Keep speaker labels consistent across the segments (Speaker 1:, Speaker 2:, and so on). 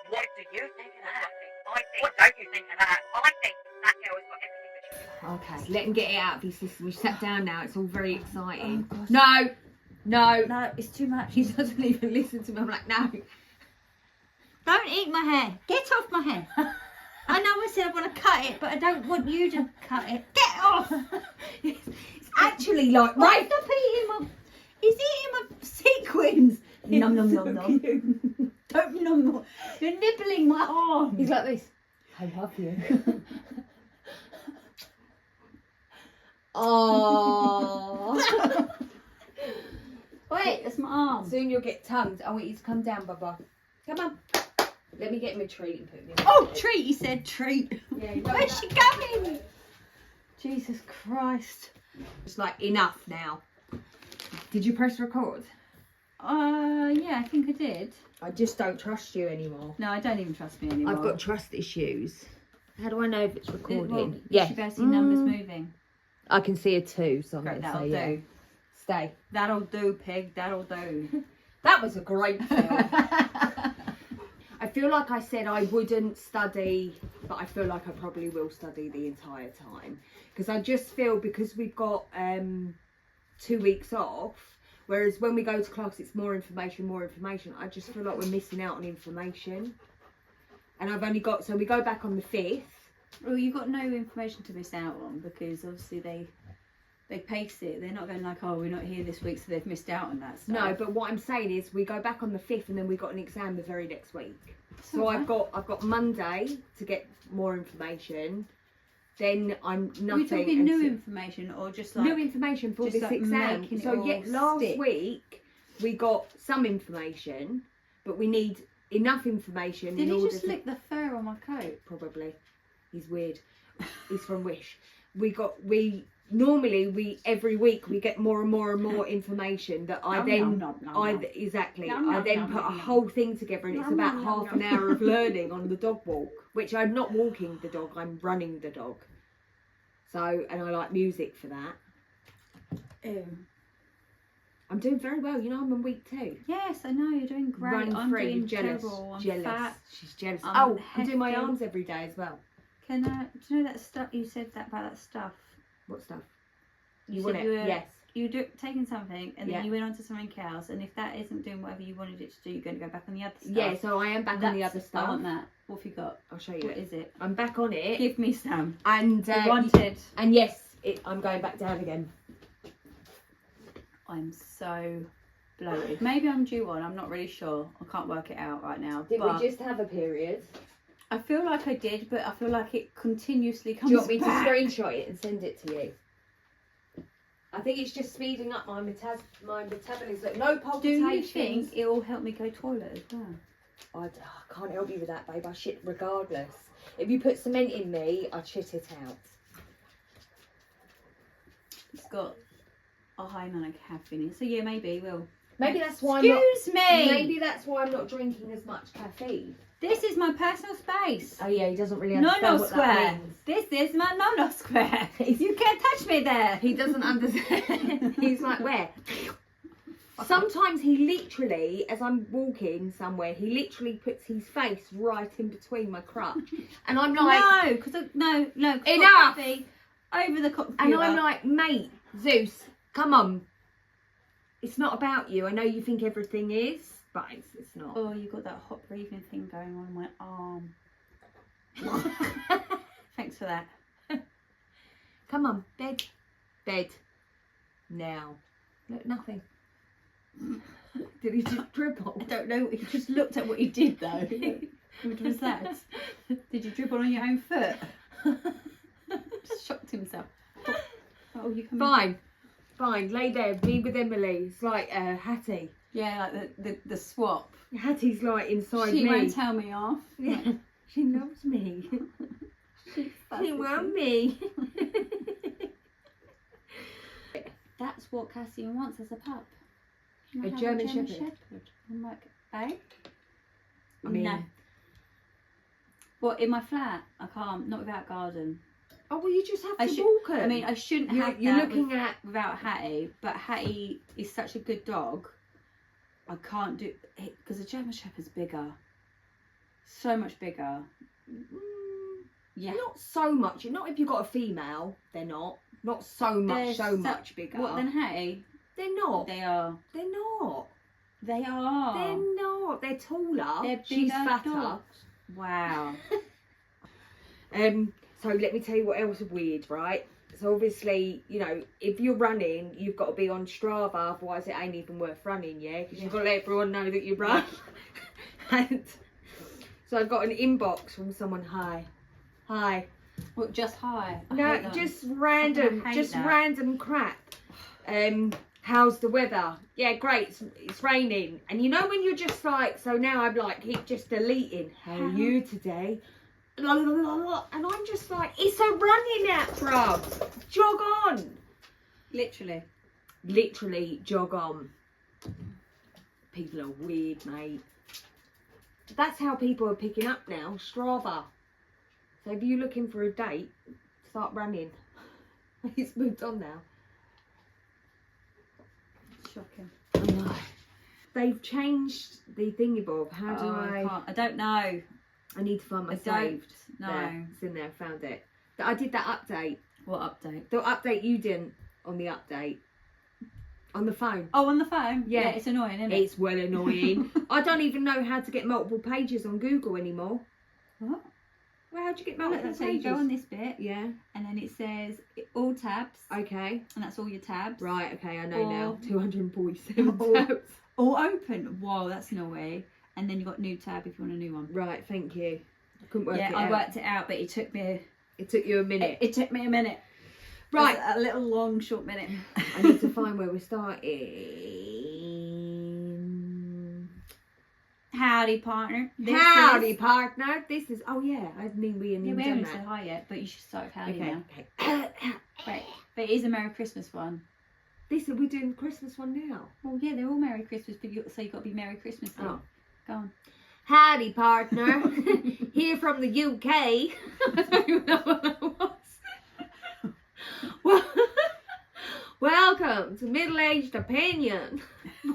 Speaker 1: What do you think of that? What don't you think of that? I think that girl has got everything that she wants.
Speaker 2: Okay, let him get it out of his system. We've sat down now. It's all very exciting.
Speaker 3: Oh, gosh.
Speaker 2: No,
Speaker 3: it's too much.
Speaker 2: he doesn't even listen to me. I'm like, no.
Speaker 3: Don't eat my hair. Get off my hair. I know I said I want to cut it, but I don't want you to cut it. Get off.
Speaker 2: It's actually like,
Speaker 3: Right, stop eating my... He's eating my sequins. Nom nom nom nom. Don't nom nom. You're nibbling my arm.
Speaker 2: he's like this. I love you. Oh.
Speaker 3: Wait, that's my arm.
Speaker 2: Soon you'll get tongued. I want you to come down, Bubba. Come on. Let me get him a treat and put him in.
Speaker 3: Oh, treat, he said treat.
Speaker 2: Yeah,
Speaker 3: Where's she going? Jesus Christ.
Speaker 2: It's like, enough now. Did you press record?
Speaker 3: Yeah, I think I did.
Speaker 2: I just don't trust you anymore.
Speaker 3: No, I don't even trust me anymore.
Speaker 2: I've got trust issues. How do I know if it's recording?
Speaker 3: Well,
Speaker 2: Yes.
Speaker 3: you should be able to see numbers moving.
Speaker 2: I can see a 2, so I'm
Speaker 3: Great,
Speaker 2: going to
Speaker 3: that'll
Speaker 2: say yeah.
Speaker 3: do.
Speaker 2: Stay.
Speaker 3: That'll do, pig, that'll do.
Speaker 2: That was a great film. I feel like I said I wouldn't study, but I feel like I probably will study the entire time. Because I just feel, because we've got 2 weeks off, whereas when we go to class it's more information, I just feel like we're missing out on information. And I've only got, so we go back on the 5th.
Speaker 3: Well, you've got no information to miss out on, because obviously they pace it. They're not going like, oh, we're not here this week, so they've missed out on that stuff.
Speaker 2: No, but what I'm saying is we go back on the 5th and then we got an exam the very next week. So I've got Monday to get more information. Then I'm nothing.
Speaker 3: Are we talking new information or just like
Speaker 2: new information for this
Speaker 3: like
Speaker 2: exam?
Speaker 3: making it
Speaker 2: So
Speaker 3: all
Speaker 2: yeah, last
Speaker 3: stick?
Speaker 2: week we got some information, but we need enough information.
Speaker 3: Did
Speaker 2: in
Speaker 3: he
Speaker 2: order
Speaker 3: just
Speaker 2: to...
Speaker 3: lick the fur on my coat?
Speaker 2: Probably. He's weird. He's from Wish. Normally every week we get more and more information that I then put a whole thing together, and it's about half an hour of learning on the dog walk, which I'm not walking the dog, I'm running the dog. So, and I like music for that. I'm doing very well, you know. I'm on week 2.
Speaker 3: Yes, I know, you're doing great.
Speaker 2: Run
Speaker 3: I'm
Speaker 2: free,
Speaker 3: doing
Speaker 2: jealous,
Speaker 3: terrible. I'm
Speaker 2: jealous.
Speaker 3: fat.
Speaker 2: She's jealous.
Speaker 3: I'm
Speaker 2: I'm doing my
Speaker 3: hefty.
Speaker 2: arms every day as well.
Speaker 3: Do you know that stuff you said about that stuff?
Speaker 2: What stuff?
Speaker 3: You
Speaker 2: want
Speaker 3: said
Speaker 2: it?
Speaker 3: you were,
Speaker 2: Yes.
Speaker 3: You were taking something and then
Speaker 2: Yeah.
Speaker 3: you went on to something else, and if that isn't doing whatever you wanted it to do, you're going to go back on the other stuff.
Speaker 2: Yeah, so I am back on the other
Speaker 3: I
Speaker 2: stuff.
Speaker 3: want that. What have you got?
Speaker 2: I'll show you.
Speaker 3: What is it?
Speaker 2: I'm back on it.
Speaker 3: Give me some.
Speaker 2: And
Speaker 3: Wanted.
Speaker 2: And yes, I'm going back down again.
Speaker 3: I'm so bloated. Maybe I'm due on. I'm not really sure. I can't work it out right now.
Speaker 2: Did
Speaker 3: but
Speaker 2: we just have a period?
Speaker 3: I feel like I did, but I feel like it continuously comes
Speaker 2: Do you want me
Speaker 3: back.
Speaker 2: to screenshot it and send it to you? I think it's just speeding up my metabolism. No palpitations.
Speaker 3: Do you think it will help me go toilet as well?
Speaker 2: I can't help you with that, babe. I shit regardless. If you put cement in me, I'd shit it out.
Speaker 3: It's got a high amount of caffeine in it, so yeah, maybe it will.
Speaker 2: Maybe that's why
Speaker 3: Excuse me!
Speaker 2: Maybe that's why I'm not drinking as much caffeine.
Speaker 3: This is my personal space.
Speaker 2: Oh yeah, he doesn't really understand what
Speaker 3: Square.
Speaker 2: that means.
Speaker 3: This is my no square. You can't touch me there.
Speaker 2: He doesn't understand. He's like, where? Sometimes he literally, as I'm walking somewhere, he literally puts his face right in between my crutch. And I'm like...
Speaker 3: No, because no.
Speaker 2: Enough!
Speaker 3: Over the computer.
Speaker 2: And I'm like, mate, Zeus, come on. It's not about you. I know you think everything is, but it's not.
Speaker 3: Oh, you got that hot breathing thing going on my arm. Thanks for that.
Speaker 2: Come on, bed. Bed. Now. Look, nothing. Did he just dribble?
Speaker 3: I don't know. He just looked at what he did though. What was that? Did you dribble on your own foot? Just shocked himself. Oh, you come
Speaker 2: Fine, lay there, be with Emily. It's like Hattie.
Speaker 3: Yeah, like the swap.
Speaker 2: Hattie's like inside me.
Speaker 3: She won't tell me off.
Speaker 2: Yeah, she loves me. She wants me.
Speaker 3: That's what Cassian wants as a pup.
Speaker 2: A German Shepherd.
Speaker 3: I'm like, eh?
Speaker 2: I mean,
Speaker 3: no. What, in my flat? I can't, not without garden.
Speaker 2: Oh, well, you just have to walk her.
Speaker 3: I mean, I shouldn't have
Speaker 2: you're
Speaker 3: that
Speaker 2: looking at
Speaker 3: without Hattie, but Hattie is such a good dog. I can't do, because a German Shepherd's bigger. So much bigger. Yeah.
Speaker 2: Not so much. Not if you've got a female, they're not. Not so much, much bigger.
Speaker 3: What then, Hattie?
Speaker 2: They're not.
Speaker 3: They are.
Speaker 2: They're not.
Speaker 3: They are.
Speaker 2: They're not. They're taller.
Speaker 3: They're
Speaker 2: She's
Speaker 3: bigger
Speaker 2: fatter.
Speaker 3: dogs. Wow.
Speaker 2: So let me tell you what else is weird, right? So obviously, you know, if you're running, you've got to be on Strava, otherwise it ain't even worth running, yeah? Because you've got to let everyone know that you run. And so I got an inbox from someone, hi.
Speaker 3: What, just hi?
Speaker 2: No, just random crap. How's the weather? Yeah, great, it's raining. And you know when you're just like, so now I'm like, keep just deleting, how are you today? And I'm just like, it's a running app, bruv. Jog on. Literally jog on. People are weird, mate. That's how people are picking up now, Strava. So if you're looking for a date, start running. It's moved on now.
Speaker 3: Shocking.
Speaker 2: I know. They've changed the thingy bob. How do
Speaker 3: I don't know.
Speaker 2: I need to find my
Speaker 3: I
Speaker 2: saved.
Speaker 3: No.
Speaker 2: There. It's in there. Found it. I did that update.
Speaker 3: What update?
Speaker 2: The update you didn't on the update. On the phone.
Speaker 3: Oh, on the phone?
Speaker 2: Yeah.
Speaker 3: It's annoying, isn't it?
Speaker 2: It's well annoying. I don't even know how to get multiple pages on Google anymore.
Speaker 3: What?
Speaker 2: Well, how'd you get
Speaker 3: Well,
Speaker 2: multiple
Speaker 3: that's how you
Speaker 2: pages?
Speaker 3: go on this bit.
Speaker 2: Yeah.
Speaker 3: And then it says all tabs.
Speaker 2: Okay.
Speaker 3: And that's all your tabs.
Speaker 2: Right, okay, I know now.
Speaker 3: Or-
Speaker 2: 247
Speaker 3: or-
Speaker 2: tabs.
Speaker 3: All open. Whoa, that's annoying. And then you got new tab if you want a new one.
Speaker 2: Right, thank you. I couldn't work it out.
Speaker 3: I worked it out, but it took me
Speaker 2: It took you a minute.
Speaker 3: It took me a minute.
Speaker 2: Right.
Speaker 3: A little long, short minute.
Speaker 2: I need to find where we're starting.
Speaker 3: Howdy, partner.
Speaker 2: Howdy, partner. This is, oh yeah, I didn't even
Speaker 3: Yeah, we
Speaker 2: done
Speaker 3: haven't
Speaker 2: that.
Speaker 3: said hi yet, but you should start with howdy
Speaker 2: Okay,
Speaker 3: now.
Speaker 2: okay.
Speaker 3: Right. But it is a Merry Christmas one.
Speaker 2: This we're doing the Christmas one now.
Speaker 3: Well, yeah, they're all Merry Christmas, but so you've got to be Merry Christmas then.
Speaker 2: Oh.
Speaker 3: Go on.
Speaker 2: Howdy, partner. Here from the UK. I don't even know what that was. Well, welcome to Middle-Aged Opinion.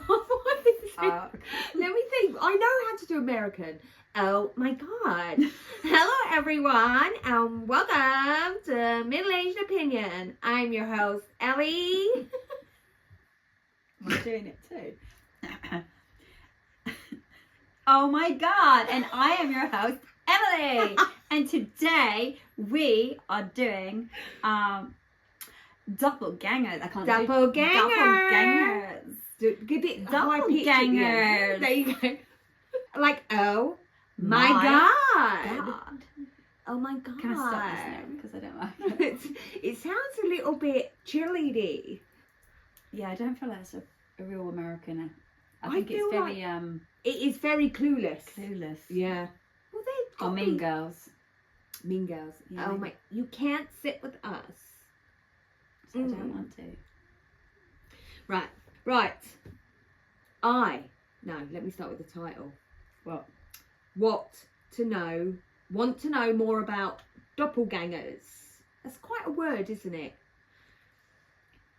Speaker 2: What is it? Let me think. I know how to do American. Oh my god. Hello everyone and welcome to Middle-Aged Opinion. I'm your host, Ellie.
Speaker 3: I'm doing it too. Oh my god, and I am your host, Emily. And today we are doing doppelgangers. I can't do
Speaker 2: Doppelgangers.
Speaker 3: doppelgangers.
Speaker 2: Give it
Speaker 3: Doppelgangers.
Speaker 2: There you go. Like, oh my god. Oh my god.
Speaker 3: Can I stop this now because I don't like it.
Speaker 2: It sounds a little bit cheerleady.
Speaker 3: Yeah, I don't feel like it's a real American. I
Speaker 2: I
Speaker 3: think it's
Speaker 2: feel
Speaker 3: very
Speaker 2: It is very clueless.
Speaker 3: clueless.
Speaker 2: Yeah. Well, they
Speaker 3: Or Mean Girls.
Speaker 2: Mean Girls.
Speaker 3: Yeah.
Speaker 2: Oh my! You can't sit with us.
Speaker 3: So I don't want to.
Speaker 2: Right. Let me start with the title.
Speaker 3: What?
Speaker 2: Want to know more about doppelgangers. That's quite a word, isn't it?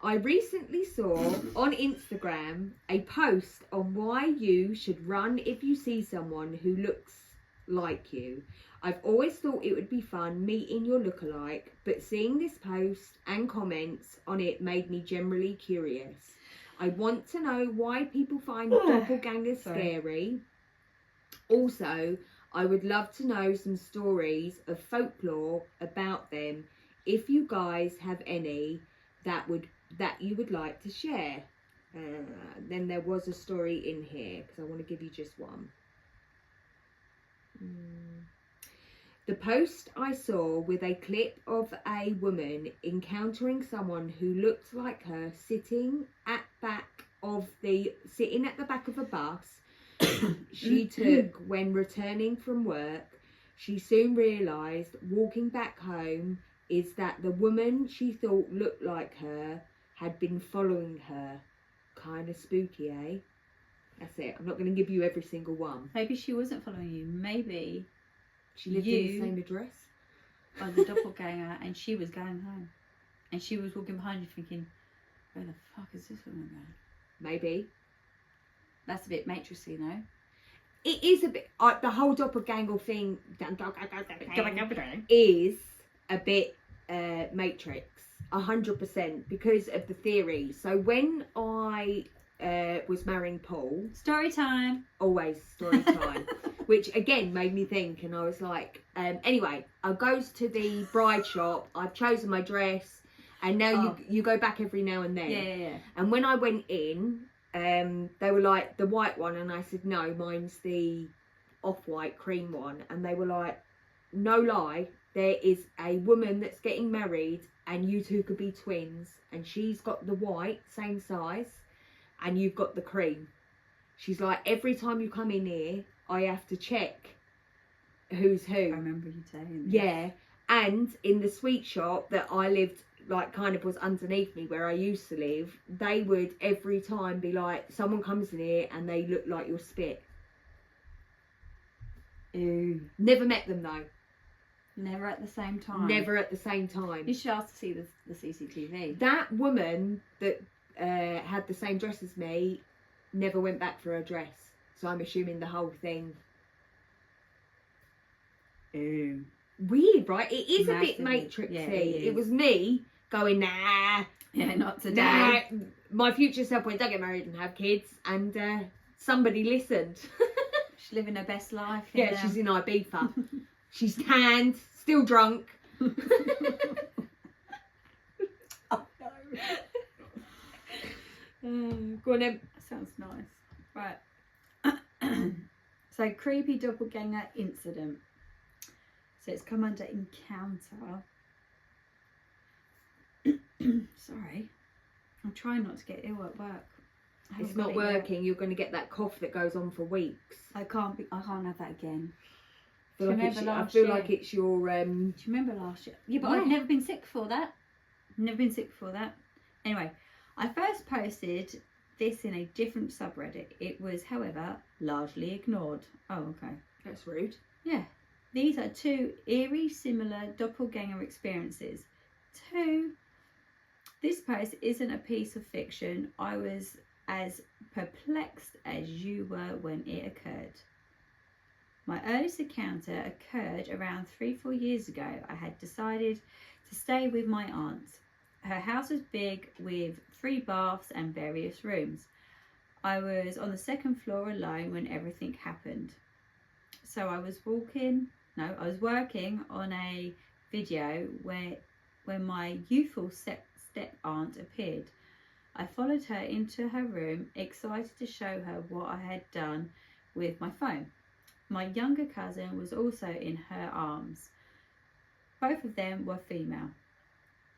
Speaker 2: I recently saw on Instagram a post on why you should run if you see someone who looks like you. I've always thought it would be fun meeting your lookalike, but seeing this post and comments on it made me generally curious. I want to know why people find doppelgangers scary. Also, I would love to know some stories of folklore about them, if you guys have any that you would like to share. Then there was a story in here because I want to give you just one. The post I saw with a clip of a woman encountering someone who looked like her sitting at the back of a bus she took when returning from work. She soon realised walking back home is that the woman she thought looked like her had been following her. Kind of spooky, eh? That's it. I'm not going to give you every single one.
Speaker 3: Maybe she wasn't following you. Maybe
Speaker 2: She lived in the same address.
Speaker 3: was the doppelganger and she was going home. And she was walking behind you thinking, where the fuck is this woman going?
Speaker 2: Maybe.
Speaker 3: That's a bit matrixy, no?
Speaker 2: it is a bit, the whole doppelganger thing is a bit Matrix, 100%, because of the theory. So when I was marrying Paul,
Speaker 3: Story time.
Speaker 2: always story time, which again made me think, and I was like, anyway, I goes to the bride shop, I've chosen my dress, and now you go back every now and then.
Speaker 3: Yeah.
Speaker 2: And when I went in, they were like, the white one, and I said, no, mine's the off-white cream one. And they were like, no lie, there is a woman that's getting married and you two could be twins, and she's got the white, same size, and you've got the cream. She's like, every time you come in here, I have to check who's who.
Speaker 3: I remember you saying this.
Speaker 2: Yeah. And in the sweet shop that I lived, like, kind of was underneath me where I used to live, they would every time be like, someone comes in here and they look like your spit.
Speaker 3: Ew.
Speaker 2: Never met them though.
Speaker 3: Never at the same time.
Speaker 2: Never at the same time.
Speaker 3: You should ask to see the CCTV.
Speaker 2: That woman that had the same dress as me never went back for her dress. So I'm assuming the whole thing.
Speaker 3: Ew.
Speaker 2: Weird, right? It is
Speaker 3: Massive.
Speaker 2: a bit Matrixy.
Speaker 3: Yeah,
Speaker 2: it was me going, nah.
Speaker 3: Yeah, not today.
Speaker 2: Nah. My future self went, don't get married and have kids. And somebody listened.
Speaker 3: She's living her best life.
Speaker 2: Yeah, she's in Ibiza. She's tanned, still drunk.
Speaker 3: Oh, no.
Speaker 2: Go on then.
Speaker 3: Sounds nice. Right. So, creepy doppelganger incident. So, it's come under encounter. Sorry. I'm trying not to get ill at work.
Speaker 2: It's not working. You're going to get that cough that goes on for weeks.
Speaker 3: I can't have that again.
Speaker 2: I feel like it's your...
Speaker 3: Do you remember last year? Yeah, but I've never been sick before that. Anyway, I first posted this in a different subreddit. It was, however, largely ignored. Oh, okay.
Speaker 2: That's rude.
Speaker 3: Yeah. These are two eerie, similar doppelganger experiences. This post isn't a piece of fiction. I was as perplexed as you were when it occurred. My earliest encounter occurred around 3-4 years ago. I had decided to stay with my aunt. Her house was big with 3 baths and various rooms. I was on the 2nd floor alone when everything happened. So I was working on a video when my youthful step aunt appeared. I followed her into her room, excited to show her what I had done with my phone. My younger cousin was also in her arms. Both of them were female.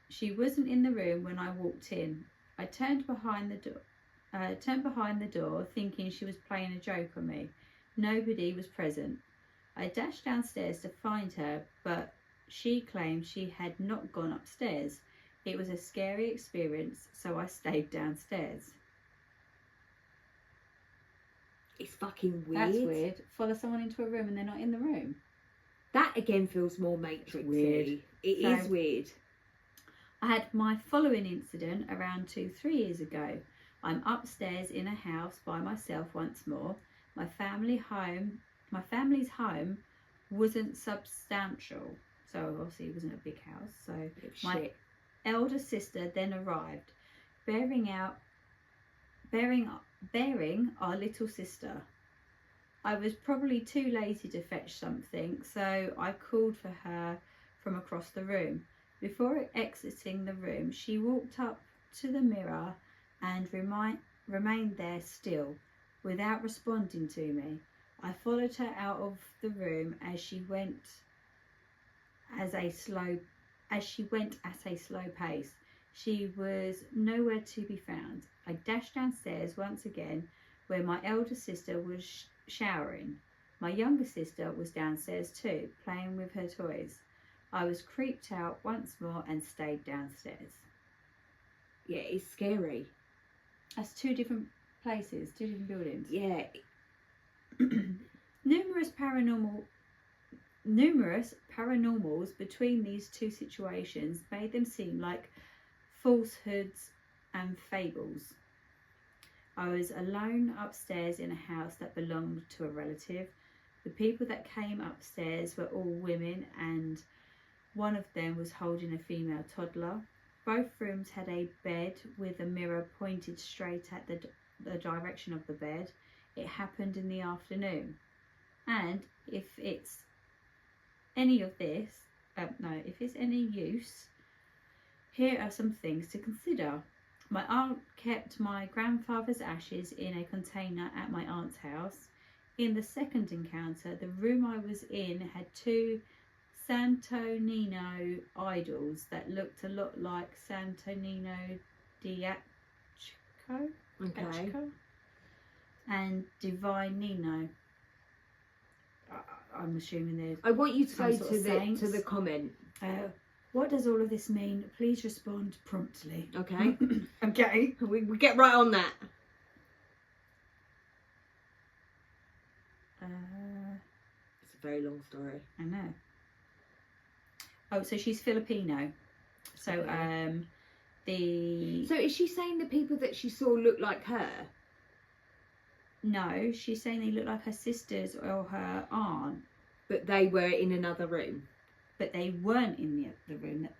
Speaker 3: She wasn't in the room when I walked in. I turned behind the door, thinking she was playing a joke on me. Nobody was present. I dashed downstairs to find her, but she claimed she had not gone upstairs. It was a scary experience, so I stayed downstairs.
Speaker 2: It's fucking weird.
Speaker 3: That's weird. Follow someone into a room and they're not in the room.
Speaker 2: That again feels more Matrixy.
Speaker 3: Weird.
Speaker 2: It is weird.
Speaker 3: I had my following incident around 2-3 years ago. I'm upstairs in a house by myself once more. My family's home wasn't substantial, so obviously it wasn't a big house. So my elder sister then arrived, bearing our little sister. I was probably too lazy to fetch something, so I called for her from across the room. Before exiting the room, she walked up to the mirror and remained there still, without responding to me. I followed her out of the room as she went at a slow pace. She was nowhere to be found. I dashed downstairs once again, where my elder sister was showering. My younger sister was downstairs too, playing with her toys. I was creeped out once more and stayed downstairs.
Speaker 2: Yeah, it's scary.
Speaker 3: That's 2 different places, 2 different buildings.
Speaker 2: Yeah.
Speaker 3: Numerous paranormals between these 2 situations made them seem like falsehoods and fables. I was alone upstairs in a house that belonged to a relative. The people that came upstairs were all women, and one of them was holding a female toddler. Both rooms had a bed with a mirror pointed straight at the direction of the bed. It happened in the afternoon. And if it's any of this, if it's any use, here are some things to consider. My aunt kept my grandfather's ashes in a container at my aunt's house. In the second encounter, the room I was in had 2 Santonino idols that looked a lot like Santonino Diaco and Divine Nino. I'm assuming they're.
Speaker 2: I want you to
Speaker 3: some
Speaker 2: go
Speaker 3: sort
Speaker 2: to
Speaker 3: of
Speaker 2: the
Speaker 3: saints.
Speaker 2: comment.
Speaker 3: What does all of this mean? Please respond promptly.
Speaker 2: Okay.
Speaker 3: Okay.
Speaker 2: we get right on that. It's a very long story.
Speaker 3: I know. Oh, so she's Filipino. So
Speaker 2: So is she saying the people that she saw look like her?
Speaker 3: No, she's saying they look like her sisters or her aunt.
Speaker 2: But they were in another room.
Speaker 3: But they weren't in the room. That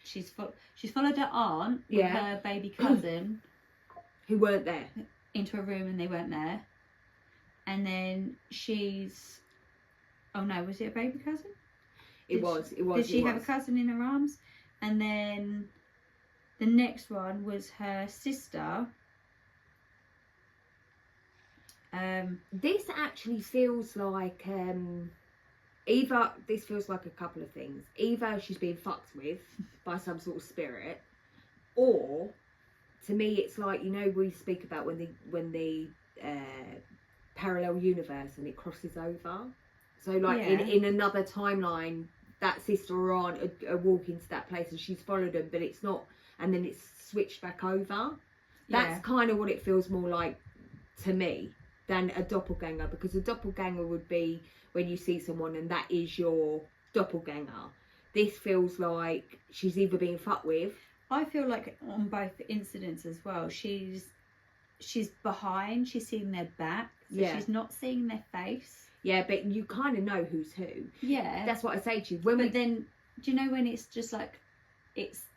Speaker 3: she's followed her aunt with her baby cousin
Speaker 2: who weren't there
Speaker 3: into a room, and they weren't there. And then oh no, was it a baby cousin?
Speaker 2: It was.
Speaker 3: Did she have a cousin in her arms? And then the next one was her sister.
Speaker 2: This actually feels like either this feels like a couple of things. Either she's being fucked with by some sort of spirit, or to me it's like, you know, we speak about when the parallel universe and it crosses over. So like in another timeline, that sister or aunt are walking to that place and she's followed them, but it's not, and then it's switched back over. That's kind of what it feels more like to me than a doppelganger, because a doppelganger would be when you see someone and that is your doppelganger. This feels like she's either being fucked with.
Speaker 3: I feel like on both incidents as well, she's behind, she's seeing their back, so she's not seeing their face.
Speaker 2: Yeah, but you kind of know who's who. Yeah. That's what I say to you.
Speaker 3: Then, do you know when it's just like,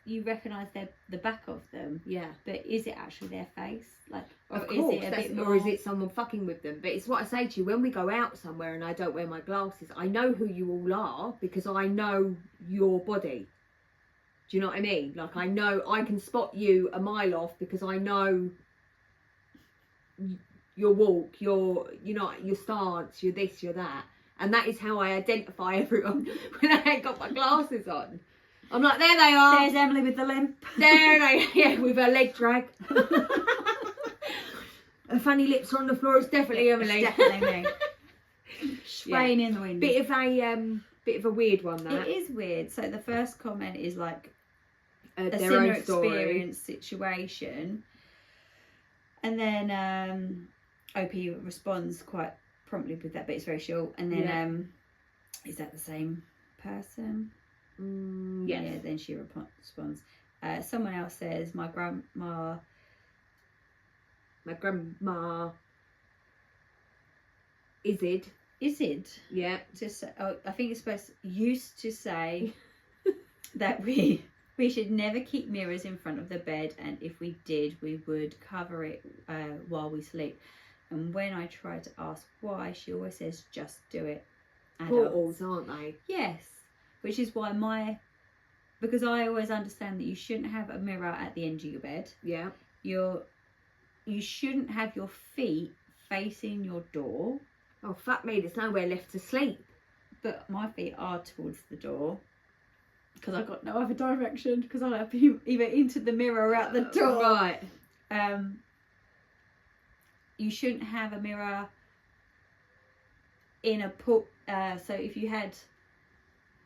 Speaker 3: you recognise the back of them? Yeah. But is it actually their face? Like,
Speaker 2: of course, is it a bit more... or is it someone fucking with them? But it's what I say to you, when we go out somewhere and I don't wear my glasses, I know who you all are because I know your body. Do you know what I mean? Like, I know, I can spot you a mile off because I know your walk, your stance, your this, your that. And that is how I identify everyone when I ain't got my glasses on. I'm like, there they are.
Speaker 3: There's Emily with the limp.
Speaker 2: There they with her leg drag. Her funny lips are on the floor. It's definitely Emily.
Speaker 3: It's definitely me. Swaying in the wind.
Speaker 2: Bit of a weird one, that.
Speaker 3: It is weird. So the first comment is like a
Speaker 2: their
Speaker 3: similar
Speaker 2: own story.
Speaker 3: experience situation. And then OP responds quite promptly with that, but it's very short. And then is that the same person?
Speaker 2: Yes.
Speaker 3: Yeah, then she responds. Someone else says, my grandma Isid. Yeah. I think it's used to say that we should never keep mirrors in front of the bed, and if we did, we would cover it while we sleep. And when I try to ask why, she always says, just do it.
Speaker 2: Portals, aren't they?
Speaker 3: Yes. Which is why because I always understand that you shouldn't have a mirror at the end of your bed. Yeah. You shouldn't have your feet facing your door.
Speaker 2: Oh, fuck me, there's nowhere left to sleep.
Speaker 3: But my feet are towards the door. Because I've got no other direction. Because I'll have to either into the mirror or out the door.
Speaker 2: Right.
Speaker 3: You shouldn't have a mirror in a so if you had...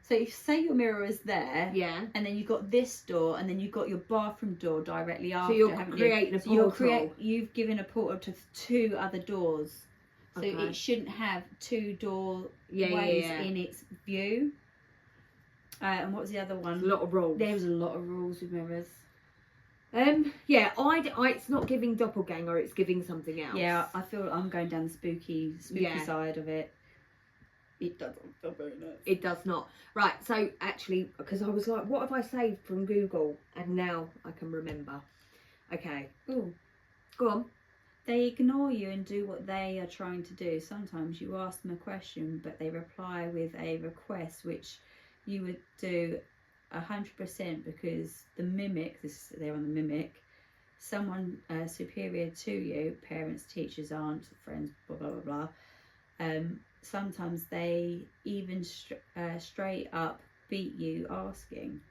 Speaker 3: So if say your mirror is there, and then you've got this door, and then you've got your bathroom door directly after.
Speaker 2: So you're creating a portal.
Speaker 3: You've given a portal to 2 other doors. So it shouldn't have 2 doorways in its view. And what was the other one?
Speaker 2: A lot of rules.
Speaker 3: There was a lot of rules with mirrors.
Speaker 2: Yeah, it's not giving doppelganger, it's giving something else.
Speaker 3: Yeah, I feel I'm going down the spooky
Speaker 2: Yeah.
Speaker 3: side of it. It doesn't feel very nice.
Speaker 2: It does not. Right, so actually, because I was like, what have I saved from Google? And now I can remember. Okay.
Speaker 3: Ooh.
Speaker 2: Go on.
Speaker 3: They ignore you and do what they are trying to do. Sometimes you ask them a question, but they reply with a request, which you would do 100% because the mimic, they're on the mimic, someone superior to you, parents, teachers, aunts, friends, blah, blah, blah, blah. Sometimes they even straight up beat you asking.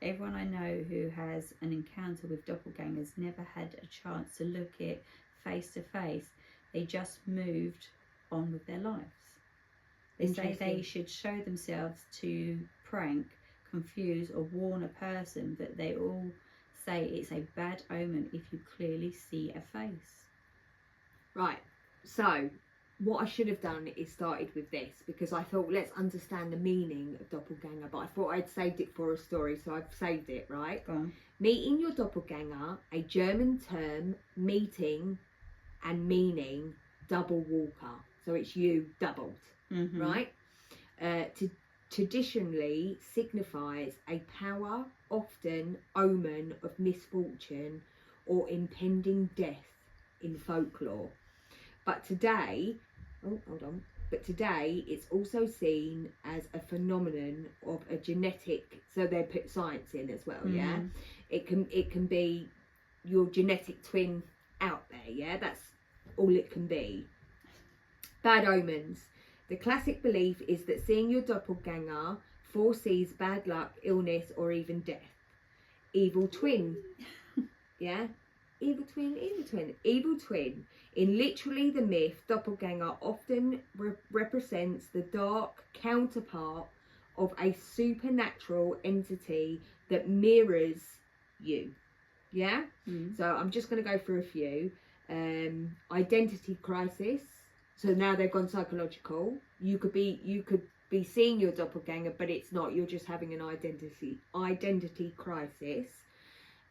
Speaker 3: Everyone I know who has an encounter with doppelgangers never had a chance to look it face to face. They just moved on with their lives. They say they should show themselves to prank, confuse or warn a person, but they all say it's a bad omen if you clearly see a face.
Speaker 2: Right, so what I should have done is started with this, because I thought, let's understand the meaning of doppelganger, but I thought I'd saved it for a story, so I've saved it, right?
Speaker 3: Go on.
Speaker 2: Meeting your doppelganger, a German term, meeting and meaning double walker. So it's you doubled, right? Traditionally signifies a power, often omen of misfortune or impending death in folklore. But today, it's also seen as a phenomenon of a genetic, so they put science in as well, yeah? It can be your genetic twin out there, yeah? That's all it can be. Bad omens. The classic belief is that seeing your doppelganger foresees bad luck, illness, or even death. Evil twin, yeah? Evil twin. In literally the myth, doppelganger often represents the dark counterpart of a supernatural entity that mirrors you. Yeah? So I'm just going to go through a few. Identity crisis. So now they've gone psychological. You could be seeing your doppelganger, but it's not. You're just having an identity crisis.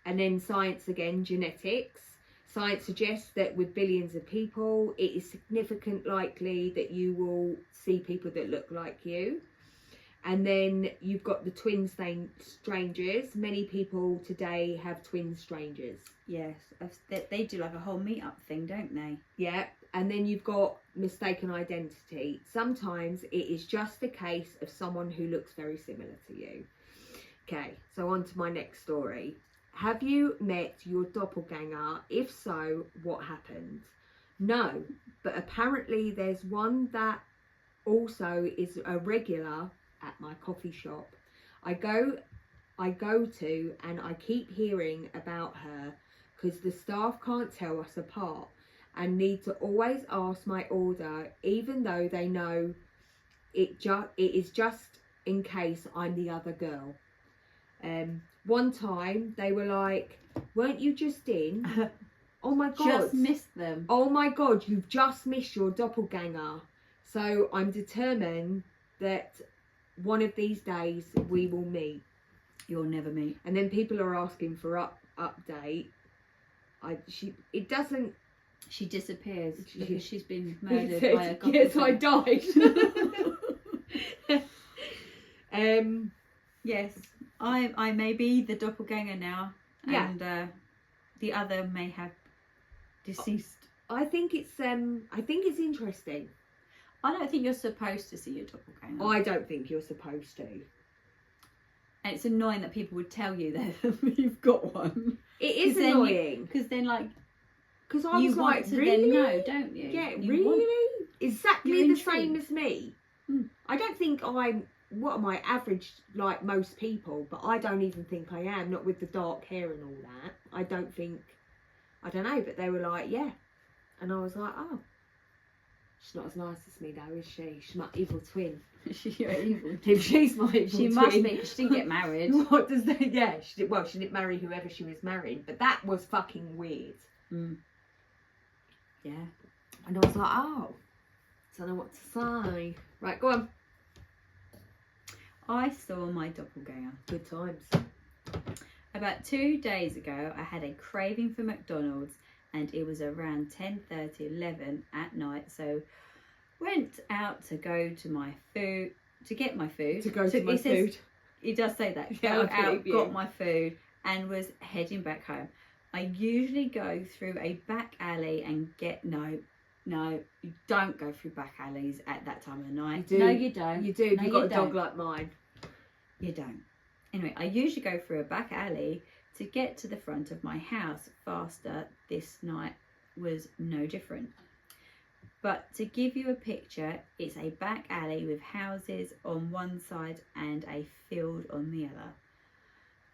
Speaker 2: And then science again, genetics. Science suggests that with billions of people, it is significantly likely that you will see people that look like you. And then you've got the twin strangers. Many people today have twin strangers.
Speaker 3: Yes, they do like a whole meet-up thing, don't they?
Speaker 2: Yeah, and then you've got mistaken identity. Sometimes it is just a case of someone who looks very similar to you. Okay, so on to my next story. Have you met your doppelganger? If so, what happened? No, but apparently there's one that also is a regular at my coffee shop. I go to and I keep hearing about her because the staff can't tell us apart and need to always ask my order, even though they know it is just in case I'm the other girl. One time they were like, weren't you just in? Oh my God.
Speaker 3: Just missed them.
Speaker 2: Oh my God, you've just missed your doppelganger. So I'm determined that one of these days we will meet.
Speaker 3: You'll never meet.
Speaker 2: And then people are asking for update.
Speaker 3: She disappears because she's been murdered by a couple.
Speaker 2: Yes, I died.
Speaker 3: Yes, I may be the doppelganger now,
Speaker 2: yeah.
Speaker 3: And the other may have deceased.
Speaker 2: I think it's interesting.
Speaker 3: I don't think you're supposed to see your doppelganger.
Speaker 2: I don't think you're supposed to.
Speaker 3: And it's annoying that people would tell you that you've got one.
Speaker 2: It is annoying
Speaker 3: because then
Speaker 2: because I was like, really?
Speaker 3: Then know, don't you?
Speaker 2: Yeah,
Speaker 3: you
Speaker 2: really? Exactly the same
Speaker 3: intrigued.
Speaker 2: as me.
Speaker 3: Mm.
Speaker 2: I don't think what am I, average like most people, but I don't even think I am, not with the dark hair and all that. I don't know, but they were like, yeah. And I was like, oh, she's not as nice as me though, is she? She's my evil twin.
Speaker 3: She's your evil twin.
Speaker 2: If she's my evil twin.
Speaker 3: She must be, because she didn't get married.
Speaker 2: What does that, yeah, she didn't marry whoever she was marrying, but that was fucking weird.
Speaker 3: Mm. Yeah.
Speaker 2: And I was like, oh, don't know what to say. Right, go on.
Speaker 3: I saw my doppelganger.
Speaker 2: Good times.
Speaker 3: About 2 days ago, I had a craving for McDonald's, and it was around 10:30, 11 at night. So went out to go to my food, to get my food.
Speaker 2: To go to my food.
Speaker 3: It does say that.
Speaker 2: Yeah,
Speaker 3: Go
Speaker 2: I
Speaker 3: out,
Speaker 2: believe you.
Speaker 3: got my food, and was heading back home. I usually go through a back alley and get no, you don't go through back alleys at that time of the night.
Speaker 2: You do.
Speaker 3: No, you don't.
Speaker 2: You do.
Speaker 3: No,
Speaker 2: You've got
Speaker 3: you
Speaker 2: a dog
Speaker 3: don't.
Speaker 2: like mine.
Speaker 3: You don't. Anyway, I usually go through a back alley to get to the front of my house faster. This night was no different. But to give you a picture, it's a back alley with houses on one side and a field on the other.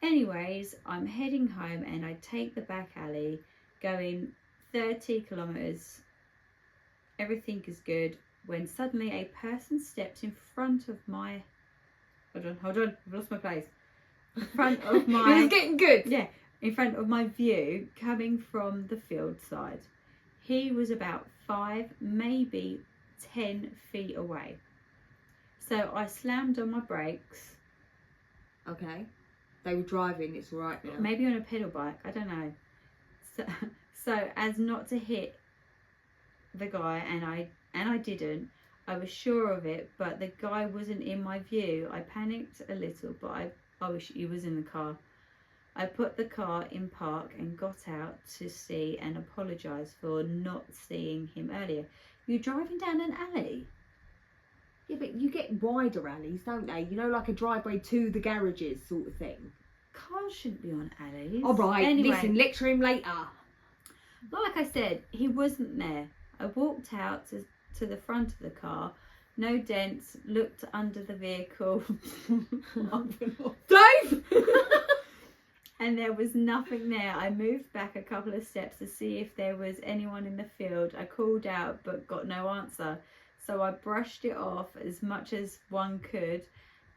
Speaker 3: Anyways, I'm heading home and I take the back alley going 30 kilometers. Everything is good when suddenly a person steps in front of my... Hold on, I've lost my place. In front of my...
Speaker 2: It's getting good.
Speaker 3: Yeah, in front of my view coming from the field side. He was about 5, maybe 10 feet away. So I slammed on my brakes.
Speaker 2: Okay. They were driving, it's all right now.
Speaker 3: Maybe on a pedal bike, I don't know. So as not to hit the guy, and I didn't. I was sure of it, but the guy wasn't in my view. I panicked a little, but I wish he was in the car. I put the car in park and got out to see and apologise for not seeing him earlier. You're driving down an alley?
Speaker 2: Yeah, but you get wider alleys, don't they? You know, like a driveway to the garages sort of thing.
Speaker 3: Cars shouldn't be on alleys.
Speaker 2: All right,
Speaker 3: Anyway,
Speaker 2: listen, lecture him later.
Speaker 3: like I said, he wasn't there. I walked out to the front of the car. No dents, looked under the vehicle.
Speaker 2: Dave!
Speaker 3: And there was nothing there. I moved back a couple of steps to see if there was anyone in the field. I called out but got no answer. So I brushed it off as much as one could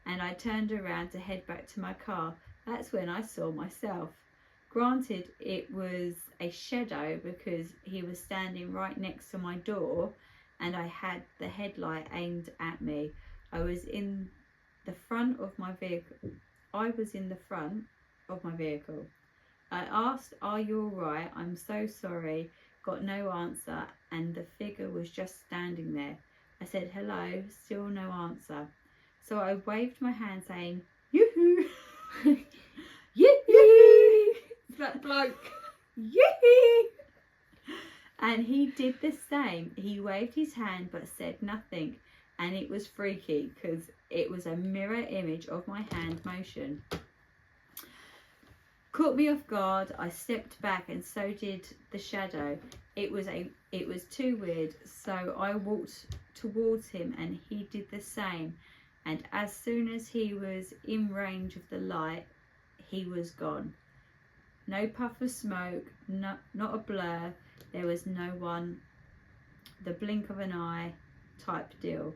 Speaker 3: and I turned around to head back to my car. That's when I saw myself. Granted, it was a shadow because he was standing right next to my door and I had the headlight aimed at me. I was in the front of my vehicle. I asked, "Are you all right? I'm so sorry." Got no answer and the figure was just standing there. I said, "Hello," still no answer. So I waved my hand saying, "Yoo-hoo!"
Speaker 2: Yippee! That bloke. Yippee!
Speaker 3: And he did the same. He waved his hand but said nothing. And it was freaky because it was a mirror image of my hand motion. Caught me off guard. I stepped back and so did the shadow. It was too weird. So I walked towards him and he did the same. And as soon as he was in range of the light, he was gone. No puff of smoke, not a blur. There was no one, the blink of an eye type deal.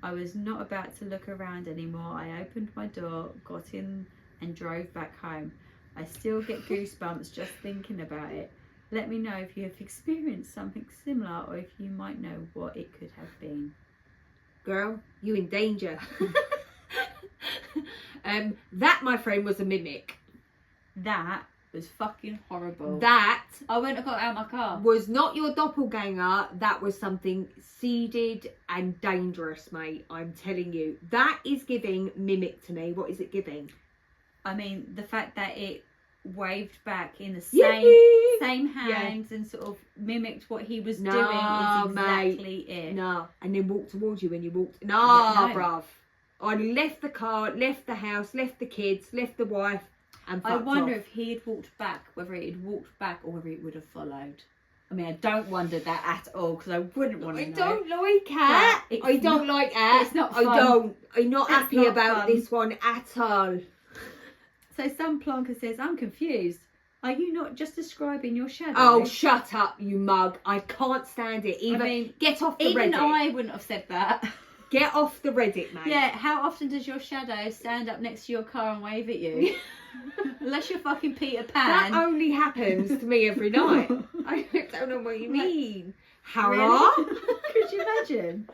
Speaker 3: I was not about to look around anymore. I opened my door, got in and drove back home. I still get goosebumps just thinking about it. Let me know if you have experienced something similar or if you might know what it could have been.
Speaker 2: Girl, you in danger. That, my friend, was a mimic.
Speaker 3: That was fucking horrible.
Speaker 2: That
Speaker 3: I wouldn't have got out of my car.
Speaker 2: was not your doppelganger. That was something seeded and dangerous, mate. I'm telling you. That is giving mimic to me. What is it giving?
Speaker 3: I mean, the fact that it waved back in the
Speaker 2: Yippee!
Speaker 3: same hands and sort of mimicked what he was
Speaker 2: No,
Speaker 3: doing is exactly
Speaker 2: mate.
Speaker 3: it.
Speaker 2: No, and then walked towards you when you walked. No,
Speaker 3: Yeah, no.
Speaker 2: bruv. I left the car, left the house, left the kids, left the wife, and
Speaker 3: I
Speaker 2: fucked
Speaker 3: wonder
Speaker 2: off.
Speaker 3: if he had walked back, whether it had walked back or whether it would have followed. I mean, I don't wonder that at all because I wouldn't want to
Speaker 2: I
Speaker 3: know.
Speaker 2: don't like that.
Speaker 3: But it's
Speaker 2: I don't
Speaker 3: not-
Speaker 2: like that.
Speaker 3: it's not
Speaker 2: I
Speaker 3: fun.
Speaker 2: don't. I'm not
Speaker 3: It's
Speaker 2: happy
Speaker 3: not
Speaker 2: about
Speaker 3: fun.
Speaker 2: this one at all.
Speaker 3: So some plonker says, "I'm confused. Are you not just describing your shadow?"
Speaker 2: Oh, shut up, you mug. I can't stand it. Even,
Speaker 3: I mean,
Speaker 2: get off the
Speaker 3: even
Speaker 2: Reddit.
Speaker 3: I wouldn't have said that.
Speaker 2: Get off the Reddit, mate.
Speaker 3: Yeah, how often does your shadow stand up next to your car and wave at you? Unless you're fucking Peter Pan.
Speaker 2: That only happens to me every night. I don't know what you mean. Hara?
Speaker 3: Really? Could you imagine?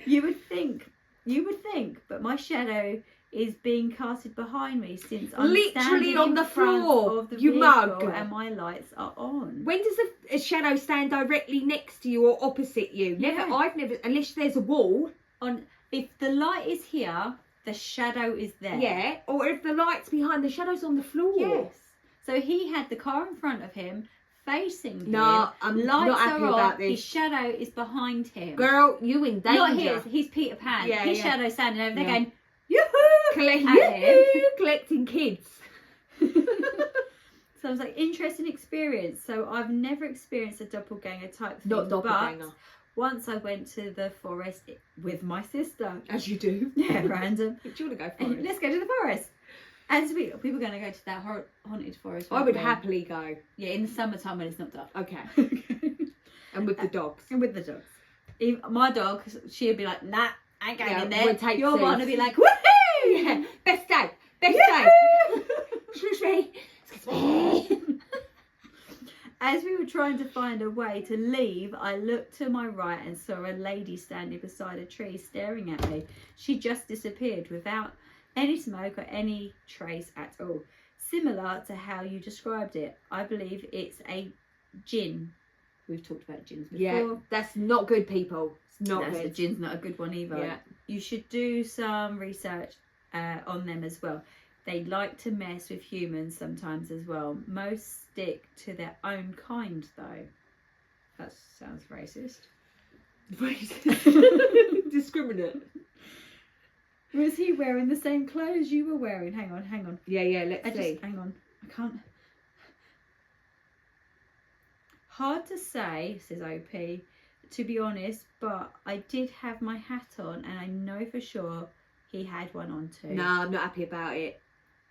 Speaker 3: You would think, but my shadow is being casted behind me since I'm
Speaker 2: Literally
Speaker 3: standing
Speaker 2: on
Speaker 3: in
Speaker 2: the
Speaker 3: front
Speaker 2: floor,
Speaker 3: of the
Speaker 2: you
Speaker 3: vehicle
Speaker 2: mug.
Speaker 3: and my lights are on.
Speaker 2: When does a shadow stand directly next to you or opposite you? Never.
Speaker 3: Yeah.
Speaker 2: I've never, unless there's a wall.
Speaker 3: If the light is here, the shadow is there.
Speaker 2: Yeah, or if the light's behind, the shadow's on the floor.
Speaker 3: Yes. So he had the car in front of him, facing him.
Speaker 2: No, I'm
Speaker 3: lights
Speaker 2: not happy
Speaker 3: are on,
Speaker 2: about this.
Speaker 3: his shadow is behind him.
Speaker 2: Girl, you in danger.
Speaker 3: Not his, he's Peter Pan.
Speaker 2: Yeah,
Speaker 3: His
Speaker 2: yeah.
Speaker 3: shadow's standing over there
Speaker 2: Yeah.
Speaker 3: going, yoo-hoo! At him.
Speaker 2: Collecting kids.
Speaker 3: So I was like, interesting experience. So I've never experienced a doppelganger type thing.
Speaker 2: Not doppelganger.
Speaker 3: But once I went to the forest with my sister.
Speaker 2: As you do.
Speaker 3: Yeah, random.
Speaker 2: Do you want to go
Speaker 3: And
Speaker 2: forest?
Speaker 3: let's go to the forest. As we were going to go to that haunted forest.
Speaker 2: I would
Speaker 3: weren't we?
Speaker 2: happily go.
Speaker 3: Yeah, in the summertime when it's not dark.
Speaker 2: Okay. And with the dogs.
Speaker 3: And with the dogs. If my dog, she'd be like, nah, I ain't going
Speaker 2: Yeah,
Speaker 3: in there.
Speaker 2: we'll take
Speaker 3: Your one
Speaker 2: Suze.
Speaker 3: would be like, woohoo!
Speaker 2: Yeah. Best day. Best day. Excuse me. Excuse me.
Speaker 3: As we were trying to find a way to leave, I looked to my right and saw a lady standing beside a tree staring at me. She just disappeared without any smoke or any trace at all. Similar to how you described it. I believe it's a jinn. We've talked about jinns before.
Speaker 2: Yeah, that's not good, people. It's not
Speaker 3: The
Speaker 2: good.
Speaker 3: jinn's not a good one either.
Speaker 2: Yeah.
Speaker 3: You should do some research on them as well. They like to mess with humans sometimes as well. Most stick to their own kind though. That sounds racist.
Speaker 2: Discriminate.
Speaker 3: Was he wearing the same clothes you were wearing? Hang on.
Speaker 2: Yeah, let's see.
Speaker 3: Hang on. I can't. Hard to say, says OP, to be honest, but I did have my hat on and I know for sure he had one on too.
Speaker 2: No, I'm not happy about it.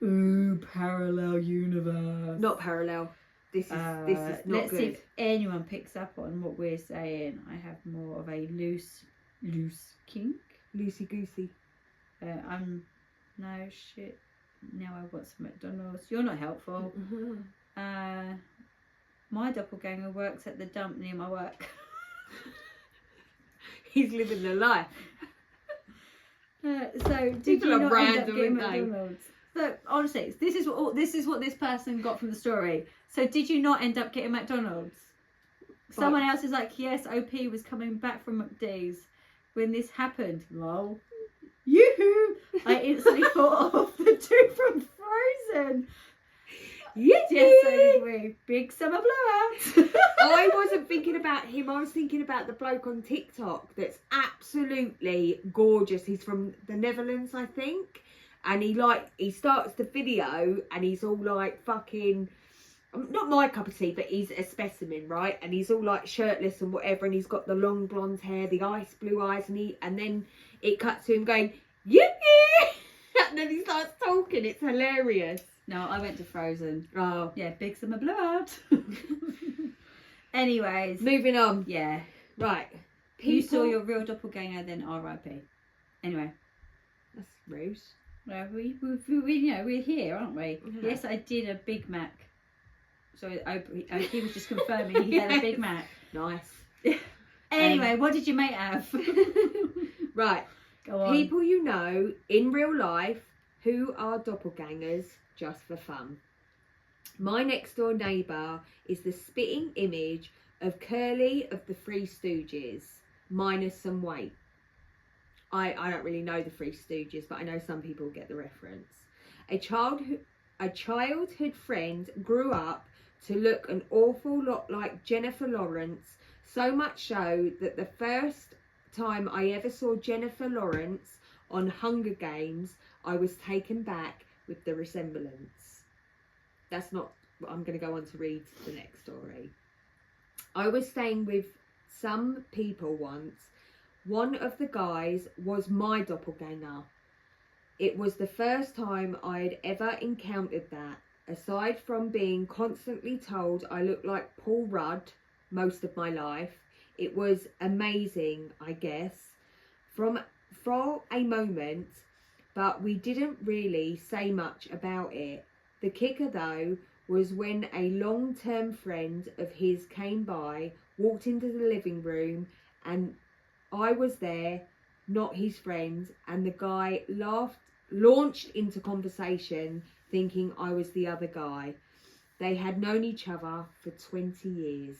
Speaker 3: Ooh, parallel universe.
Speaker 2: Not parallel. This is not
Speaker 3: let's
Speaker 2: good.
Speaker 3: see if anyone picks up on what we're saying. I have more of a loose kink.
Speaker 2: Loosey goosey.
Speaker 3: No shit. Now I want some McDonald's. You're not helpful. My doppelganger works at the dump near my work.
Speaker 2: He's living the life.
Speaker 3: So did
Speaker 2: People
Speaker 3: you
Speaker 2: are
Speaker 3: not
Speaker 2: random,
Speaker 3: end up getting
Speaker 2: aren't they?
Speaker 3: McDonald's? So honestly, this is what this person got from the story. So did you not end up getting McDonald's? Someone else is like, yes, OP was coming back from McD's when this happened. Lol. Yoo-hoo! I instantly thought of the two from Frozen. Yes, so did we. Big summer blowout.
Speaker 2: I wasn't thinking about him. I was thinking about the bloke on TikTok that's absolutely gorgeous. He's from the Netherlands, I think. And he starts the video and he's all like fucking, not my cup of tea, but he's a specimen, right? And he's all like shirtless and whatever. And he's got the long blonde hair, the ice blue eyes. And then it cuts to him going, yeah. And then he starts talking. It's hilarious.
Speaker 3: No, I went to Frozen.
Speaker 2: Oh.
Speaker 3: Yeah, big summer blowout. Anyways.
Speaker 2: Moving on.
Speaker 3: Yeah.
Speaker 2: Right.
Speaker 3: You saw your real doppelganger, then R.I.P. Anyway.
Speaker 2: That's rude.
Speaker 3: Well, we're here, aren't we?
Speaker 2: Yeah.
Speaker 3: Yes, I did a Big Mac. So he was just confirming he had a Big Mac.
Speaker 2: Nice.
Speaker 3: Anyway, what did your mate have?
Speaker 2: Right.
Speaker 3: Go on.
Speaker 2: People you know in real life who are doppelgangers just for fun. My next door neighbour is the spitting image of Curly of the Three Stooges, minus some weight. I don't really know the Three Stooges, but I know some people get the reference. A childhood friend grew up to look an awful lot like Jennifer Lawrence, so much so that the first time I ever saw Jennifer Lawrence on Hunger Games, I was taken back with the resemblance. That's not what I'm going to go on to read the next story. I was staying with some people once. One of the guys was my doppelganger. It was the first time I'd ever encountered that. Aside from being constantly told I looked like Paul Rudd most of my life, it was amazing, I guess, for a moment, but we didn't really say much about it. The kicker though was when a long-term friend of his came by, walked into the living room, and I was there, not his friend, and the guy laughed launched into conversation thinking I was the other guy. They had known each other for 20 years.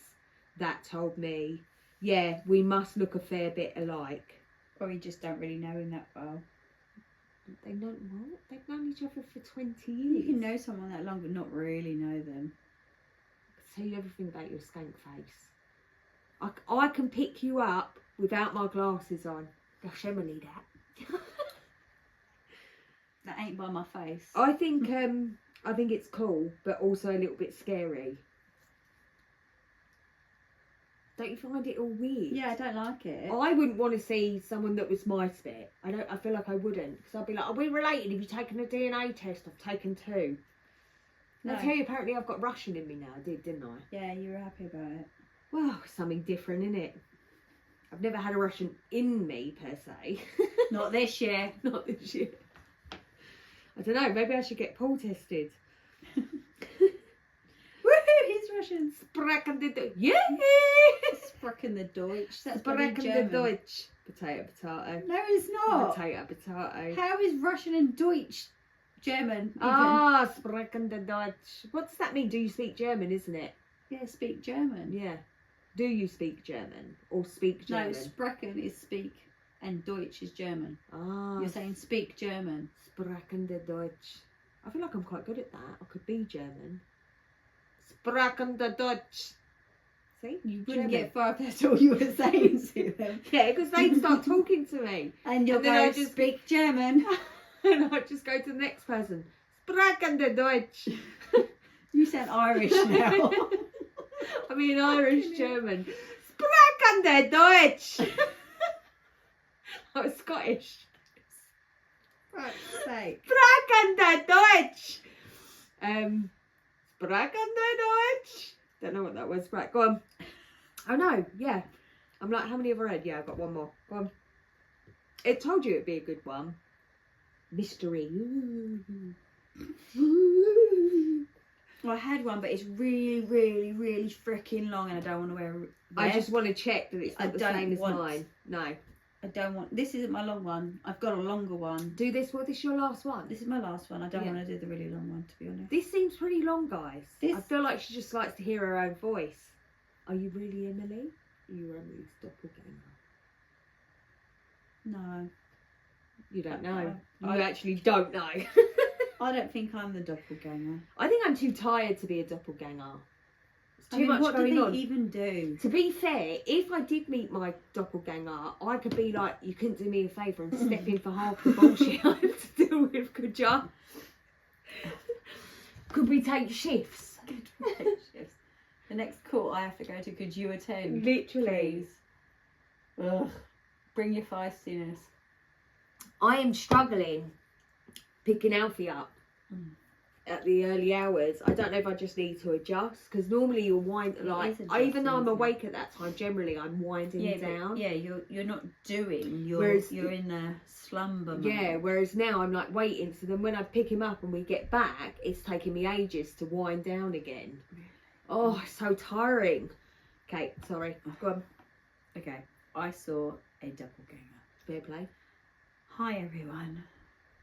Speaker 2: That told me, yeah, we must look a fair bit alike.
Speaker 3: Or you just don't really know him that well.
Speaker 2: They know what? They've known each other for 20 years.
Speaker 3: You can know someone that long but not really know them.
Speaker 2: I can tell you everything about your skank face. I can pick you up without my glasses on. Gosh, Emily, that.
Speaker 3: That ain't by my face.
Speaker 2: I think it's cool, but also a little bit scary. Don't you find it all weird?
Speaker 3: Yeah, I don't like it.
Speaker 2: I wouldn't want to see someone that was my spit. I feel like I wouldn't, because I'd be like, are we related? Have you taken a DNA test? I've taken 2.
Speaker 3: No.
Speaker 2: I tell you, apparently I've got Russian in me now. I did, didn't I?
Speaker 3: Yeah, you were happy about it.
Speaker 2: Well, something different, innit? I've never had a Russian in me, per se.
Speaker 3: Not this year.
Speaker 2: Not this year. I don't know, maybe I should get Paul tested.
Speaker 3: Woohoo, he's Russian.
Speaker 2: Sprachen the Deutsch. Yeah!
Speaker 3: Sprachen the Deutsch. That's
Speaker 2: Sprachen the
Speaker 3: German.
Speaker 2: Deutsch. Potato, potato.
Speaker 3: No, it's not.
Speaker 2: Potato, potato.
Speaker 3: How is Russian and Deutsch German even?
Speaker 2: Ah, Sprachen the Deutsch. What does that mean? Do you speak German, isn't it?
Speaker 3: Yeah, speak German.
Speaker 2: Yeah. Do you speak German? Or speak German?
Speaker 3: No, Sprechen is speak and Deutsch is German.
Speaker 2: Ah.
Speaker 3: You're saying speak German.
Speaker 2: Sprachen the Deutsch. I feel like I'm quite good at that. I could be German. Sprachen the Deutsch. See?
Speaker 3: You wouldn't
Speaker 2: German.
Speaker 3: get far if that's all you were saying to them.
Speaker 2: Yeah, because they'd start talking to me.
Speaker 3: And you'll
Speaker 2: And then
Speaker 3: go,
Speaker 2: I just-
Speaker 3: speak German.
Speaker 2: And I'd just go to the next person. Sprachen the Deutsch.
Speaker 3: You sound Irish now.
Speaker 2: I mean Irish German. Sprachen the Deutsch. I was Scottish.
Speaker 3: Right, say.
Speaker 2: Sprachen the Deutsch. Sprachen the Deutsch. Don't know what that was. Right, go on. Oh no, yeah. I'm like, how many have I read? Yeah, I've got one more. Go on. It told you it'd be a good one. Mystery.
Speaker 3: Well, I had one, but it's really, really, really freaking long, and I don't want to wear it.
Speaker 2: I just want to check that it's
Speaker 3: I
Speaker 2: not the
Speaker 3: don't
Speaker 2: same as
Speaker 3: want-
Speaker 2: mine. No.
Speaker 3: I don't want. This isn't my long one. I've got a longer one.
Speaker 2: Do this. What? This your last one?
Speaker 3: This is my last one. I don't
Speaker 2: Yeah.
Speaker 3: want to do the really long one, to be honest.
Speaker 2: This seems pretty long, guys.
Speaker 3: This-
Speaker 2: I feel like she just likes to hear her own voice. Are you really Emily? Are you Emily's doppelganger?
Speaker 3: No,
Speaker 2: You don't know. You
Speaker 3: I-
Speaker 2: actually don't know.
Speaker 3: I don't think I'm the doppelganger.
Speaker 2: I think I'm too tired to be a doppelganger. It's too much
Speaker 3: what
Speaker 2: going
Speaker 3: do
Speaker 2: on.
Speaker 3: they even do?
Speaker 2: To be fair, if I did meet my doppelganger, I could be like, you couldn't do me a favour and step in for half the bullshit I have to deal with, could ya? Could we take shifts?
Speaker 3: The next court I have to go to, could you attend?
Speaker 2: Literally.
Speaker 3: Please. Ugh. Bring your feistiness.
Speaker 2: I am struggling picking Alfie up at the early hours. I don't know if I just need to adjust, because normally you'll wind, like,
Speaker 3: is
Speaker 2: even though I'm
Speaker 3: adjusting,
Speaker 2: awake at that time, generally I'm winding
Speaker 3: Yeah,
Speaker 2: down.
Speaker 3: but, yeah, you're not doing. You're
Speaker 2: Whereas-
Speaker 3: you're in a slumber mode.
Speaker 2: Yeah, whereas now I'm like waiting, so then when I pick him up and we get back, it's taking me ages to wind down again. Oh, it's so tiring. Okay, sorry. Go on.
Speaker 3: Okay, I saw a doppelganger.
Speaker 2: Fair play.
Speaker 3: Hi everyone.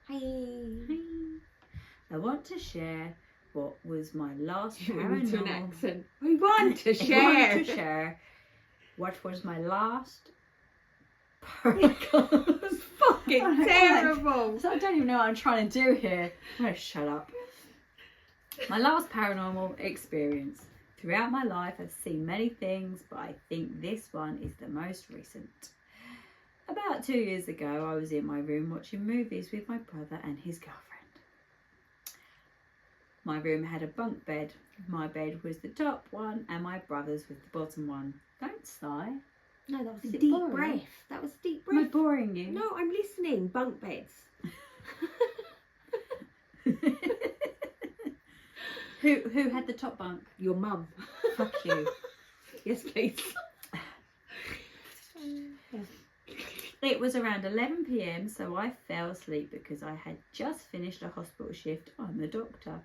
Speaker 2: Hi.
Speaker 3: Hi. I want to share what was my last
Speaker 2: You went into an
Speaker 3: paranormal.
Speaker 2: accent. We want to
Speaker 3: I
Speaker 2: share.
Speaker 3: want to share what was my last paranormal.
Speaker 2: It's fucking terrible.
Speaker 3: So I don't even know what I'm trying to do here. I'm gonna shut up. My last paranormal experience. Throughout my life, I've seen many things, but I think this one is the most recent. About 2 years ago, I was in my room watching movies with my brother and his girlfriend. My room had a bunk bed. My bed was the top one, and my brother's was the bottom one. Don't sigh.
Speaker 2: No, that was
Speaker 3: Is
Speaker 2: a
Speaker 3: it
Speaker 2: deep
Speaker 3: boring?
Speaker 2: breath. That was a deep
Speaker 3: Am I
Speaker 2: breath.
Speaker 3: boring you?
Speaker 2: No, I'm listening. Bunk beds.
Speaker 3: Who had the top bunk?
Speaker 2: Your mum.
Speaker 3: Fuck you.
Speaker 2: Yes, please.
Speaker 3: It was around 11 p.m, so I fell asleep because I had just finished a hospital shift. I'm a doctor.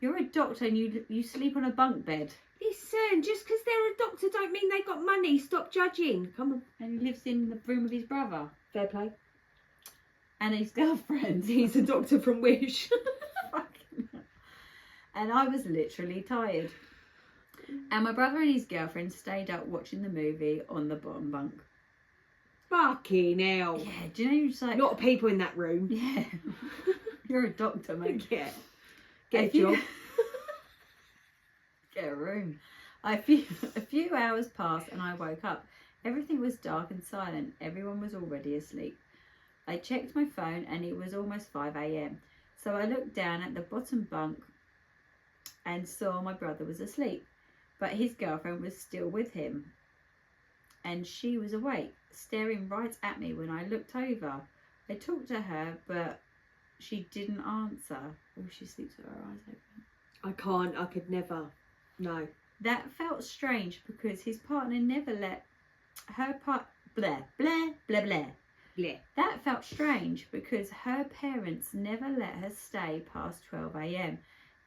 Speaker 3: You're a doctor and you sleep on a bunk bed.
Speaker 2: Listen, just because they're a doctor don't mean they got money. Stop judging. Come on.
Speaker 3: And he lives in the room with his brother.
Speaker 2: Fair play.
Speaker 3: and his girlfriend.
Speaker 2: He's a doctor from Wish.
Speaker 3: And I was literally tired. And my brother and his girlfriend stayed up watching the movie on the bottom bunk.
Speaker 2: Fucking hell.
Speaker 3: Yeah, do you know, you're just like...
Speaker 2: Lot of people in that room.
Speaker 3: Yeah. You're a doctor, mate.
Speaker 2: Yeah. Get a job.
Speaker 3: Get a room. A few hours passed and I woke up. Everything was dark and silent. Everyone was already asleep. I checked my phone and it was almost 5 a.m. So I looked down at the bottom bunk and saw my brother was asleep. But his girlfriend was still with him. And she was awake, staring right at me when I looked over. I talked to her, but she didn't answer. Oh, she sleeps with her eyes open.
Speaker 2: I could never. No.
Speaker 3: That felt strange because his partner never let her blah, blah, blah, blah.
Speaker 2: Yeah.
Speaker 3: That felt strange because her parents never let her stay past 12 a.m.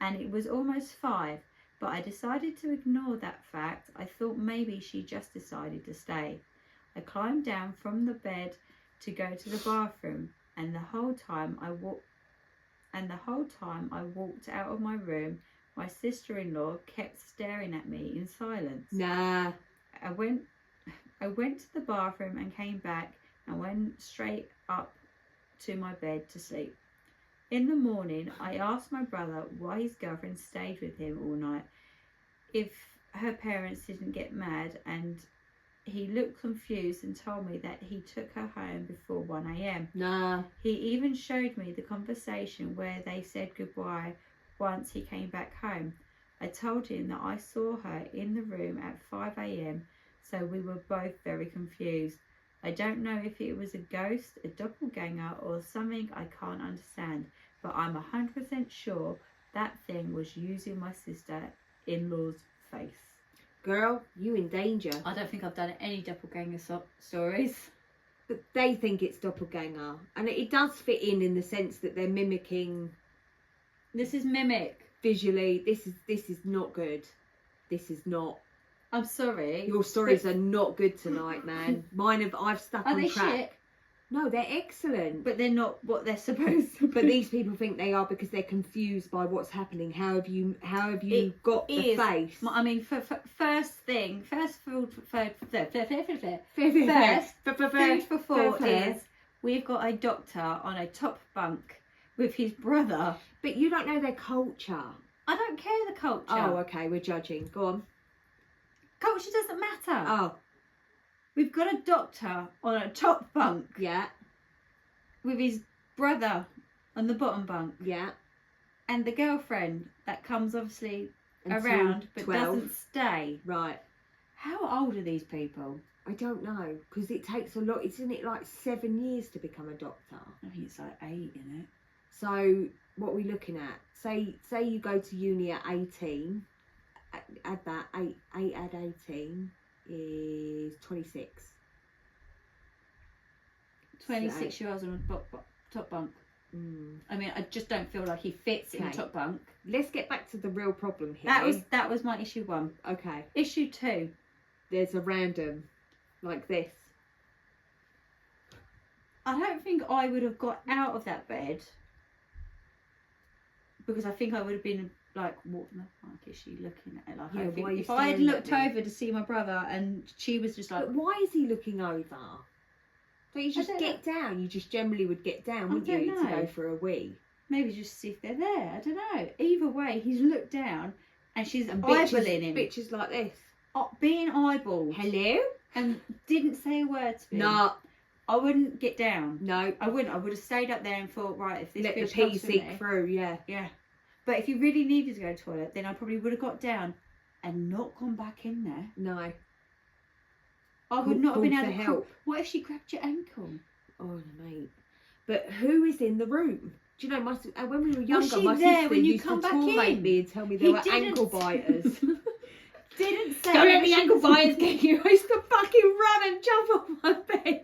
Speaker 3: and it was almost 5, but I decided to ignore that fact. I thought maybe she just decided to stay. I climbed down from the bed to go to the bathroom, and the whole time I walked out of my room, my sister-in-law kept staring at me in silence.
Speaker 2: Nah.
Speaker 3: I went to the bathroom and came back and went straight up to my bed to sleep. In the morning, I asked my brother why his girlfriend stayed with him all night, if her parents didn't get mad, and he looked confused and told me that he took her home before 1 a.m.
Speaker 2: Nah.
Speaker 3: He even showed me the conversation where they said goodbye once he came back home. I told him that I saw her in the room at 5 a.m, so we were both very confused. I don't know if it was a ghost, a doppelganger, or something I can't understand, but I'm 100% sure that thing was using my sister-in-law's face.
Speaker 2: Girl, you in danger.
Speaker 3: I don't think I've done any doppelganger stories.
Speaker 2: But they think it's doppelganger. And it does fit in the sense that they're mimicking...
Speaker 3: This is mimic.
Speaker 2: Visually, this is not good. This is not...
Speaker 3: I'm sorry.
Speaker 2: Your stories are not good tonight, man. I've stuck
Speaker 3: Are
Speaker 2: on
Speaker 3: they
Speaker 2: track.
Speaker 3: shit?
Speaker 2: No, they're excellent.
Speaker 3: But they're not what they're supposed to be.
Speaker 2: But these people think they are because they're confused by what's happening. How have you got the face?
Speaker 3: I mean, food for thought is we've got a doctor on a top bunk with his brother.
Speaker 2: But you don't know their culture.
Speaker 3: I don't care the culture.
Speaker 2: Oh, okay, we're judging. Go on.
Speaker 3: Culture doesn't matter.
Speaker 2: Oh.
Speaker 3: We've got a doctor on a top bunk.
Speaker 2: Yeah.
Speaker 3: With his brother on the bottom bunk.
Speaker 2: Yeah.
Speaker 3: And the girlfriend that comes obviously
Speaker 2: Until
Speaker 3: around but
Speaker 2: 12.
Speaker 3: doesn't stay.
Speaker 2: Right.
Speaker 3: How old are these people?
Speaker 2: I don't know, because it takes a lot. Isn't it like 7 years to become a doctor?
Speaker 3: I think it's like 8, isn't it?
Speaker 2: So what are we looking at? Say you go to uni at 18. Add that. 8 add 18 is 26.
Speaker 3: 26-year-olds on a top bunk. I mean, I just don't feel like he fits in the top bunk.
Speaker 2: Let's get back to the real problem here.
Speaker 3: That was my issue 1.
Speaker 2: Okay.
Speaker 3: Issue 2.
Speaker 2: There's a random like this.
Speaker 3: I don't think I would have got out of that bed because I think I would have been like, what the fuck is she looking at? Like,
Speaker 2: Yeah,
Speaker 3: I think
Speaker 2: why are you
Speaker 3: if I had
Speaker 2: staring at
Speaker 3: looked
Speaker 2: me?
Speaker 3: over to see my brother and she was just like,
Speaker 2: But why is he looking over? Don't you just
Speaker 3: don't
Speaker 2: get down? You just generally would get down, wouldn't
Speaker 3: don't
Speaker 2: you, to
Speaker 3: know.
Speaker 2: go for a wee?
Speaker 3: maybe just see if they're there. I don't know. Either way, he's looked down and she's
Speaker 2: And
Speaker 3: eyeballing him.
Speaker 2: bitches like this.
Speaker 3: Being eyeballed.
Speaker 2: Hello?
Speaker 3: And didn't say a word to me.
Speaker 2: No.
Speaker 3: I wouldn't get down.
Speaker 2: No.
Speaker 3: I wouldn't. I would have stayed up there and thought, right, if this
Speaker 2: Let the
Speaker 3: bitch
Speaker 2: pee
Speaker 3: comes for
Speaker 2: seep
Speaker 3: me.
Speaker 2: through, yeah.
Speaker 3: Yeah. But if you really needed to go to the toilet, then I probably would have got down and not gone back in there.
Speaker 2: No.
Speaker 3: I would not have been
Speaker 2: Called
Speaker 3: able
Speaker 2: for
Speaker 3: to
Speaker 2: help.
Speaker 3: What if she grabbed your ankle?
Speaker 2: Oh, no, mate. But who is in the room? Do you know, when we were younger,
Speaker 3: she
Speaker 2: my
Speaker 3: there
Speaker 2: sister
Speaker 3: when you
Speaker 2: used
Speaker 3: come
Speaker 2: to
Speaker 3: back
Speaker 2: torment
Speaker 3: in?
Speaker 2: me and tell me
Speaker 3: He
Speaker 2: there were
Speaker 3: didn't-
Speaker 2: ankle biters.
Speaker 3: Didn't say
Speaker 2: Don't let the
Speaker 3: she
Speaker 2: ankle
Speaker 3: was-
Speaker 2: biters get you. I used to fucking run and jump off my bed.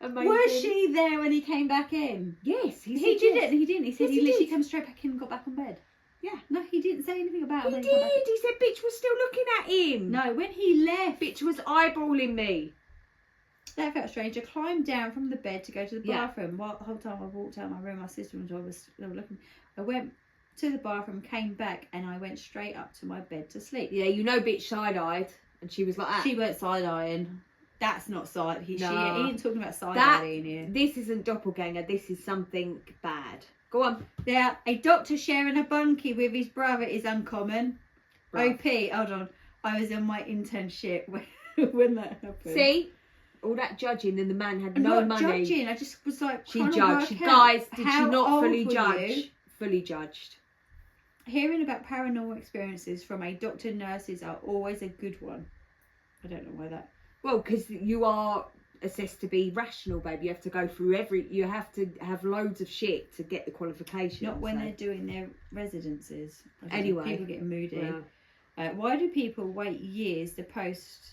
Speaker 2: Amazing.
Speaker 3: Was she there when he came back in?
Speaker 2: Yes,
Speaker 3: He
Speaker 2: said
Speaker 3: didn't.
Speaker 2: yes.
Speaker 3: He didn't. He said
Speaker 2: Yes,
Speaker 3: he
Speaker 2: he
Speaker 3: literally
Speaker 2: did.
Speaker 3: came straight back in and got back on bed.
Speaker 2: Yeah.
Speaker 3: No, he didn't say anything about it.
Speaker 2: He
Speaker 3: when come back
Speaker 2: did. He said bitch was still looking at him.
Speaker 3: in. No, when he left.
Speaker 2: Bitch was eyeballing me.
Speaker 3: That felt strange. I climbed down from the bed to go to the
Speaker 2: Yeah.
Speaker 3: bathroom. While the whole time I walked out of my room, my sister and I was they were looking. I went to the bathroom, came back, and I went straight up to my bed to sleep.
Speaker 2: Yeah, you know, bitch side-eyed, and she was like that.
Speaker 3: She weren't side-eyeing. That's not side. He ain't talking about side-eyeing here.
Speaker 2: This isn't doppelganger. This is something bad. Go on.
Speaker 3: Now, a doctor sharing a bunkie with his brother is uncommon.
Speaker 2: Right.
Speaker 3: OP, hold on. I was in my internship when that happened.
Speaker 2: See? All that judging, and the man had
Speaker 3: I'm
Speaker 2: no
Speaker 3: not
Speaker 2: money.
Speaker 3: judging. I just was like,
Speaker 2: She
Speaker 3: trying to
Speaker 2: judged.
Speaker 3: work out
Speaker 2: Guys, did she
Speaker 3: how
Speaker 2: not
Speaker 3: old
Speaker 2: fully
Speaker 3: were
Speaker 2: judge?
Speaker 3: you?
Speaker 2: Fully judged.
Speaker 3: Hearing about paranormal experiences from a doctor and nurses are always a good one. I don't know why that.
Speaker 2: Well, because you are assessed to be rational, babe. You have to go through you have to have loads of shit to get the qualification.
Speaker 3: Not when
Speaker 2: so.
Speaker 3: they're doing their residences. I don't know,
Speaker 2: Anyway.
Speaker 3: people getting moody.
Speaker 2: Yeah.
Speaker 3: Why do people wait years? The post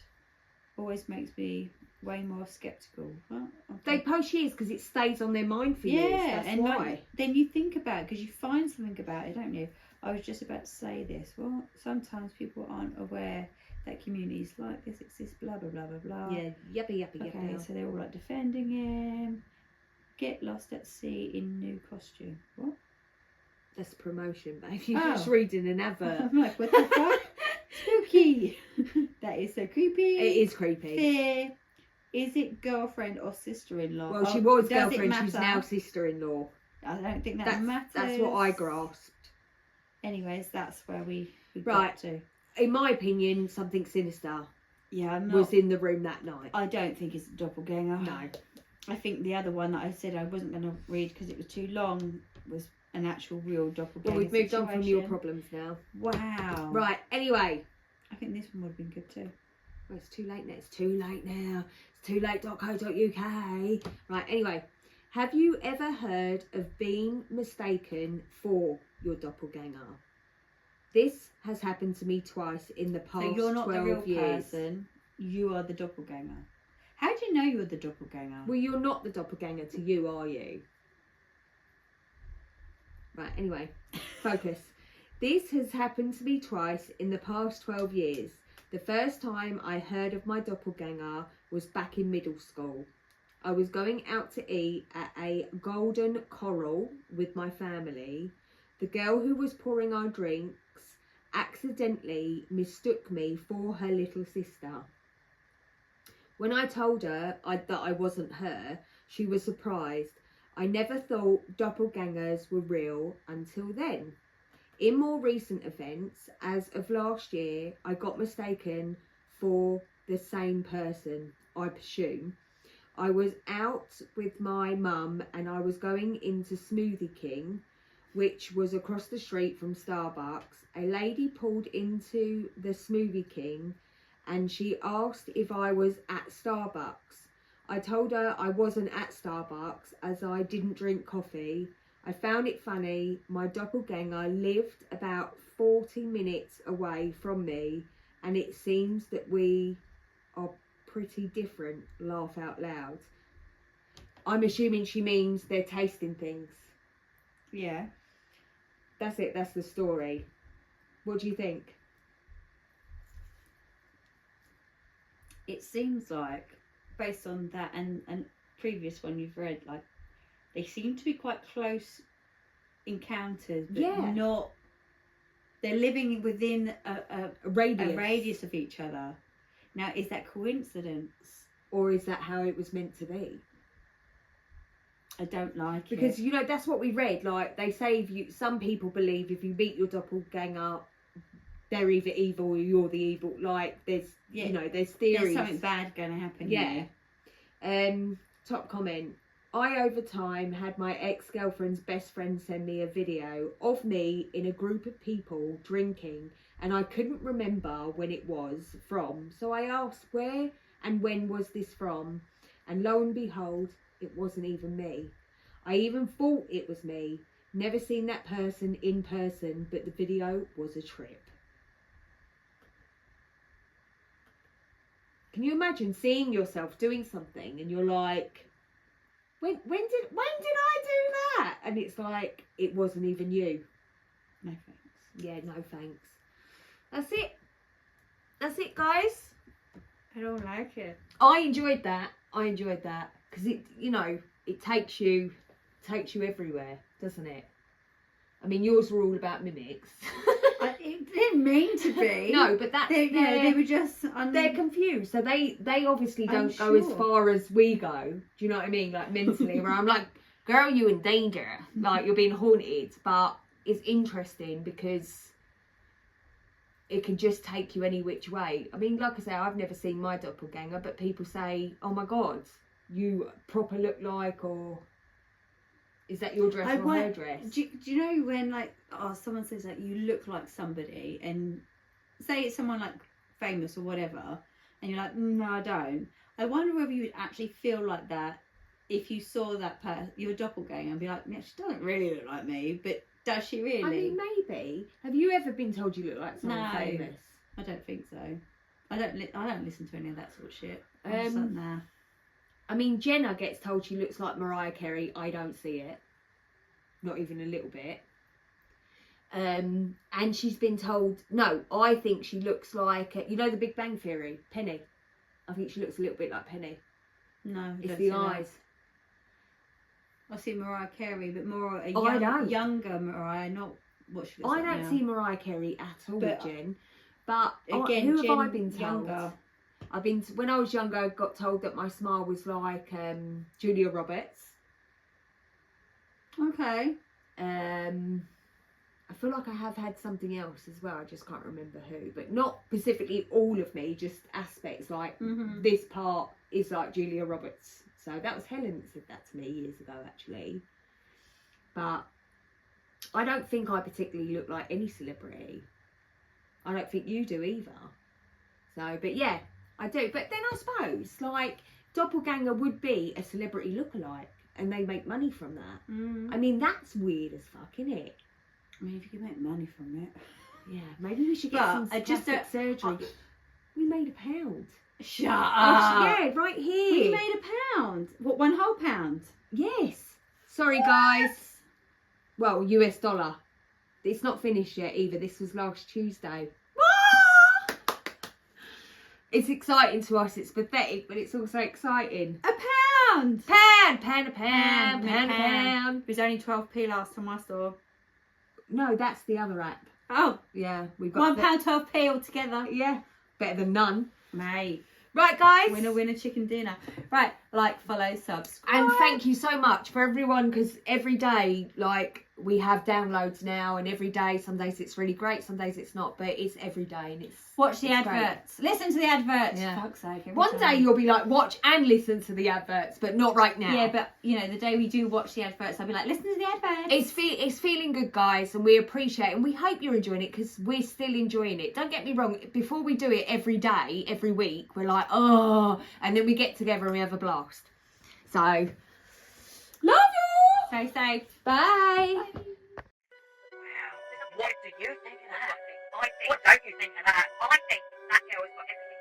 Speaker 3: always makes me way more sceptical. Well,
Speaker 2: They post years because it stays on their mind for years. That's
Speaker 3: and
Speaker 2: why.
Speaker 3: like, then you think about it because you find something about it, don't you? I was just about to say this. Well, sometimes people aren't aware that communities like this exist, blah, blah, blah, blah, blah.
Speaker 2: Yeah, yuppie.
Speaker 3: Okay, so they're all like defending him. Get lost at sea in new costume. What?
Speaker 2: That's promotion, babe. You're
Speaker 3: Oh.
Speaker 2: just reading an advert.
Speaker 3: I'm like, what the fuck? Spooky. That is so creepy.
Speaker 2: It is creepy.
Speaker 3: Fear. Is it girlfriend or sister-in-law?
Speaker 2: Well, she was
Speaker 3: does it
Speaker 2: girlfriend. She's
Speaker 3: matter?
Speaker 2: now sister-in-law.
Speaker 3: I don't think that matters.
Speaker 2: That's what I grasped.
Speaker 3: Anyways, that's where we
Speaker 2: Right.
Speaker 3: got to.
Speaker 2: In my opinion, something sinister
Speaker 3: Yeah, I'm not.
Speaker 2: was in the room that night.
Speaker 3: I don't think it's a doppelganger.
Speaker 2: No.
Speaker 3: I think the other one that I said I wasn't going to read because it was too long was an actual real doppelganger.
Speaker 2: Well, we've moved on from your
Speaker 3: situation.
Speaker 2: problems now.
Speaker 3: Wow.
Speaker 2: Right. Anyway.
Speaker 3: I think this one would have been good too.
Speaker 2: Well, it's too late now. It's too late now. It's too late.co.uk. Right. Anyway. Have you ever heard of being mistaken for your doppelganger? This has happened to me twice in the past 12 years.
Speaker 3: So you're not the real person. You are the doppelganger. How do you know you're the doppelganger?
Speaker 2: Well, you're not the doppelganger to you, are you? Right, anyway, focus. This has happened to me twice in the past 12 years. The first time I heard of my doppelganger was back in middle school. I was going out to eat at a Golden Coral with my family. The girl who was pouring our drinks accidentally mistook me for her little sister. When I told her that I wasn't her, she was surprised. I never thought doppelgangers were real until then. In more recent events, as of last year, I got mistaken for the same person, I presume. I was out with my mum and I was going into Smoothie King, which was across the street from Starbucks. A lady pulled into the Smoothie King and she asked if I was at Starbucks. I told her I wasn't at Starbucks as I didn't drink coffee. I found it funny. My doppelganger lived about 40 minutes away from me and it seems that we are pretty different. Laugh out loud. I'm assuming she means they're tasting things.
Speaker 3: Yeah.
Speaker 2: That's it. That's the story. What do you think?
Speaker 3: It seems like, based on that and previous one you've read, like they seem to be quite close encounters, but
Speaker 2: Yeah.
Speaker 3: not. They're living within a radius of each other. Now, is that coincidence?
Speaker 2: Or is that how it was meant to be?
Speaker 3: I don't like
Speaker 2: Because,
Speaker 3: it.
Speaker 2: you know, that's what we read. Like, they say some people believe if you meet your doppelganger, they're either evil or you're the evil. Like, there's, you know, there's theories.
Speaker 3: There's something bad going to happen.
Speaker 2: Yeah.
Speaker 3: Here.
Speaker 2: Top comment. I, over time, had my ex-girlfriend's best friend send me a video of me in a group of people drinking, and I couldn't remember when it was from. So I asked, where and when was this from? And lo and behold, it wasn't even me. I even thought it was me. Never seen that person in person, but the video was a trip. Can you imagine seeing yourself doing something and you're like, when did I do that? And it's like, it wasn't even you.
Speaker 3: No thanks.
Speaker 2: Yeah, no thanks. That's it. That's it, guys.
Speaker 3: I don't like it.
Speaker 2: I enjoyed that. I enjoyed that because it, you know, it takes you everywhere, doesn't it? I mean, yours were all about mimics.
Speaker 3: It didn't mean to be.
Speaker 2: No, but that's
Speaker 3: they were just
Speaker 2: they're confused. So they obviously don't go as far as we go. Do you know what I mean? Like mentally, where I'm like, girl, you in danger. Like you're being haunted. But it's interesting because it can just take you any which way. I mean, like I say, I've never seen my doppelganger, but people say, oh my God, you proper look like, or is that your dress or her dress?
Speaker 3: Do you know when, like, someone says, like, you look like somebody, and say it's someone, like, famous or whatever, and you're like, no, I don't. I wonder whether you would actually feel like that if you saw that person, your doppelganger, and be like, yeah, she doesn't really look like me, but does she really?
Speaker 2: I mean, maybe. Have you ever been told you look like someone famous?
Speaker 3: I don't think so. I don't listen to any of that sort of shit. I'm just like, nah.
Speaker 2: I mean, Jenna gets told she looks like Mariah Carey. I don't see it. Not even a little bit. And she's been told, no, I think she looks like, you know, the Big Bang Theory, Penny. I think she looks a little bit like Penny.
Speaker 3: No,
Speaker 2: it's the eyes.
Speaker 3: I see Mariah Carey, but more a younger Mariah, not what she looks
Speaker 2: I
Speaker 3: like
Speaker 2: don't
Speaker 3: now.
Speaker 2: see Mariah Carey at all, Jen. But
Speaker 3: again,
Speaker 2: who
Speaker 3: Jen,
Speaker 2: have I been told?
Speaker 3: Younger.
Speaker 2: When I was younger, I got told that my smile was like Julia Roberts.
Speaker 3: Okay.
Speaker 2: I feel like I have had something else as well. I just can't remember who, but not specifically all of me, just aspects like this part is like Julia Roberts. So that was Helen that said that to me years ago, actually. But I don't think I particularly look like any celebrity. I don't think you do either. So, but yeah, I do. But then I suppose, like, doppelganger would be a celebrity lookalike, and they make money from that. I mean, that's weird as fuck, isn't it?
Speaker 3: I mean, if you can make money from it.
Speaker 2: Yeah, maybe we should get some plastic surgery. We made £1.
Speaker 3: Shut up.
Speaker 2: Yeah, right here.
Speaker 3: We made £1. What, £1 whole pound?
Speaker 2: Yes. Sorry, guys. Well, US dollar. It's not finished yet either. This was last Tuesday. It's exciting to us. It's pathetic, but it's also exciting.
Speaker 3: £1.
Speaker 2: Pound.
Speaker 3: It was only 12p last time I saw.
Speaker 2: No, that's the other app.
Speaker 3: Oh.
Speaker 2: Yeah, we've got
Speaker 3: £1, 12p altogether.
Speaker 2: Yeah, better than none.
Speaker 3: Mate.
Speaker 2: Right, guys.
Speaker 3: Winner, chicken dinner. Right, like, follow, subscribe.
Speaker 2: And thank you so much for everyone, because every day, like, we have downloads now, and every day, some days it's really great, some days it's not, but it's every day, and it's
Speaker 3: watch the adverts. Great. Listen to the adverts.
Speaker 2: Yeah.
Speaker 3: Fuck's sake.
Speaker 2: One day you'll be like, watch and listen to the adverts, but not right now.
Speaker 3: Yeah, but, you know, the day we do watch the adverts, I'll be like, listen to the adverts.
Speaker 2: It's feeling good, guys, and we appreciate it, and we hope you're enjoying it, because we're still enjoying it. Don't get me wrong, before we do it every day, every week, we're like, oh, and then we get together and we have a blast. So, love you!
Speaker 3: Stay safe.
Speaker 2: Bye!
Speaker 1: Wow. What do you think of that? I think. What don't you think of that? I think that girl has got everything.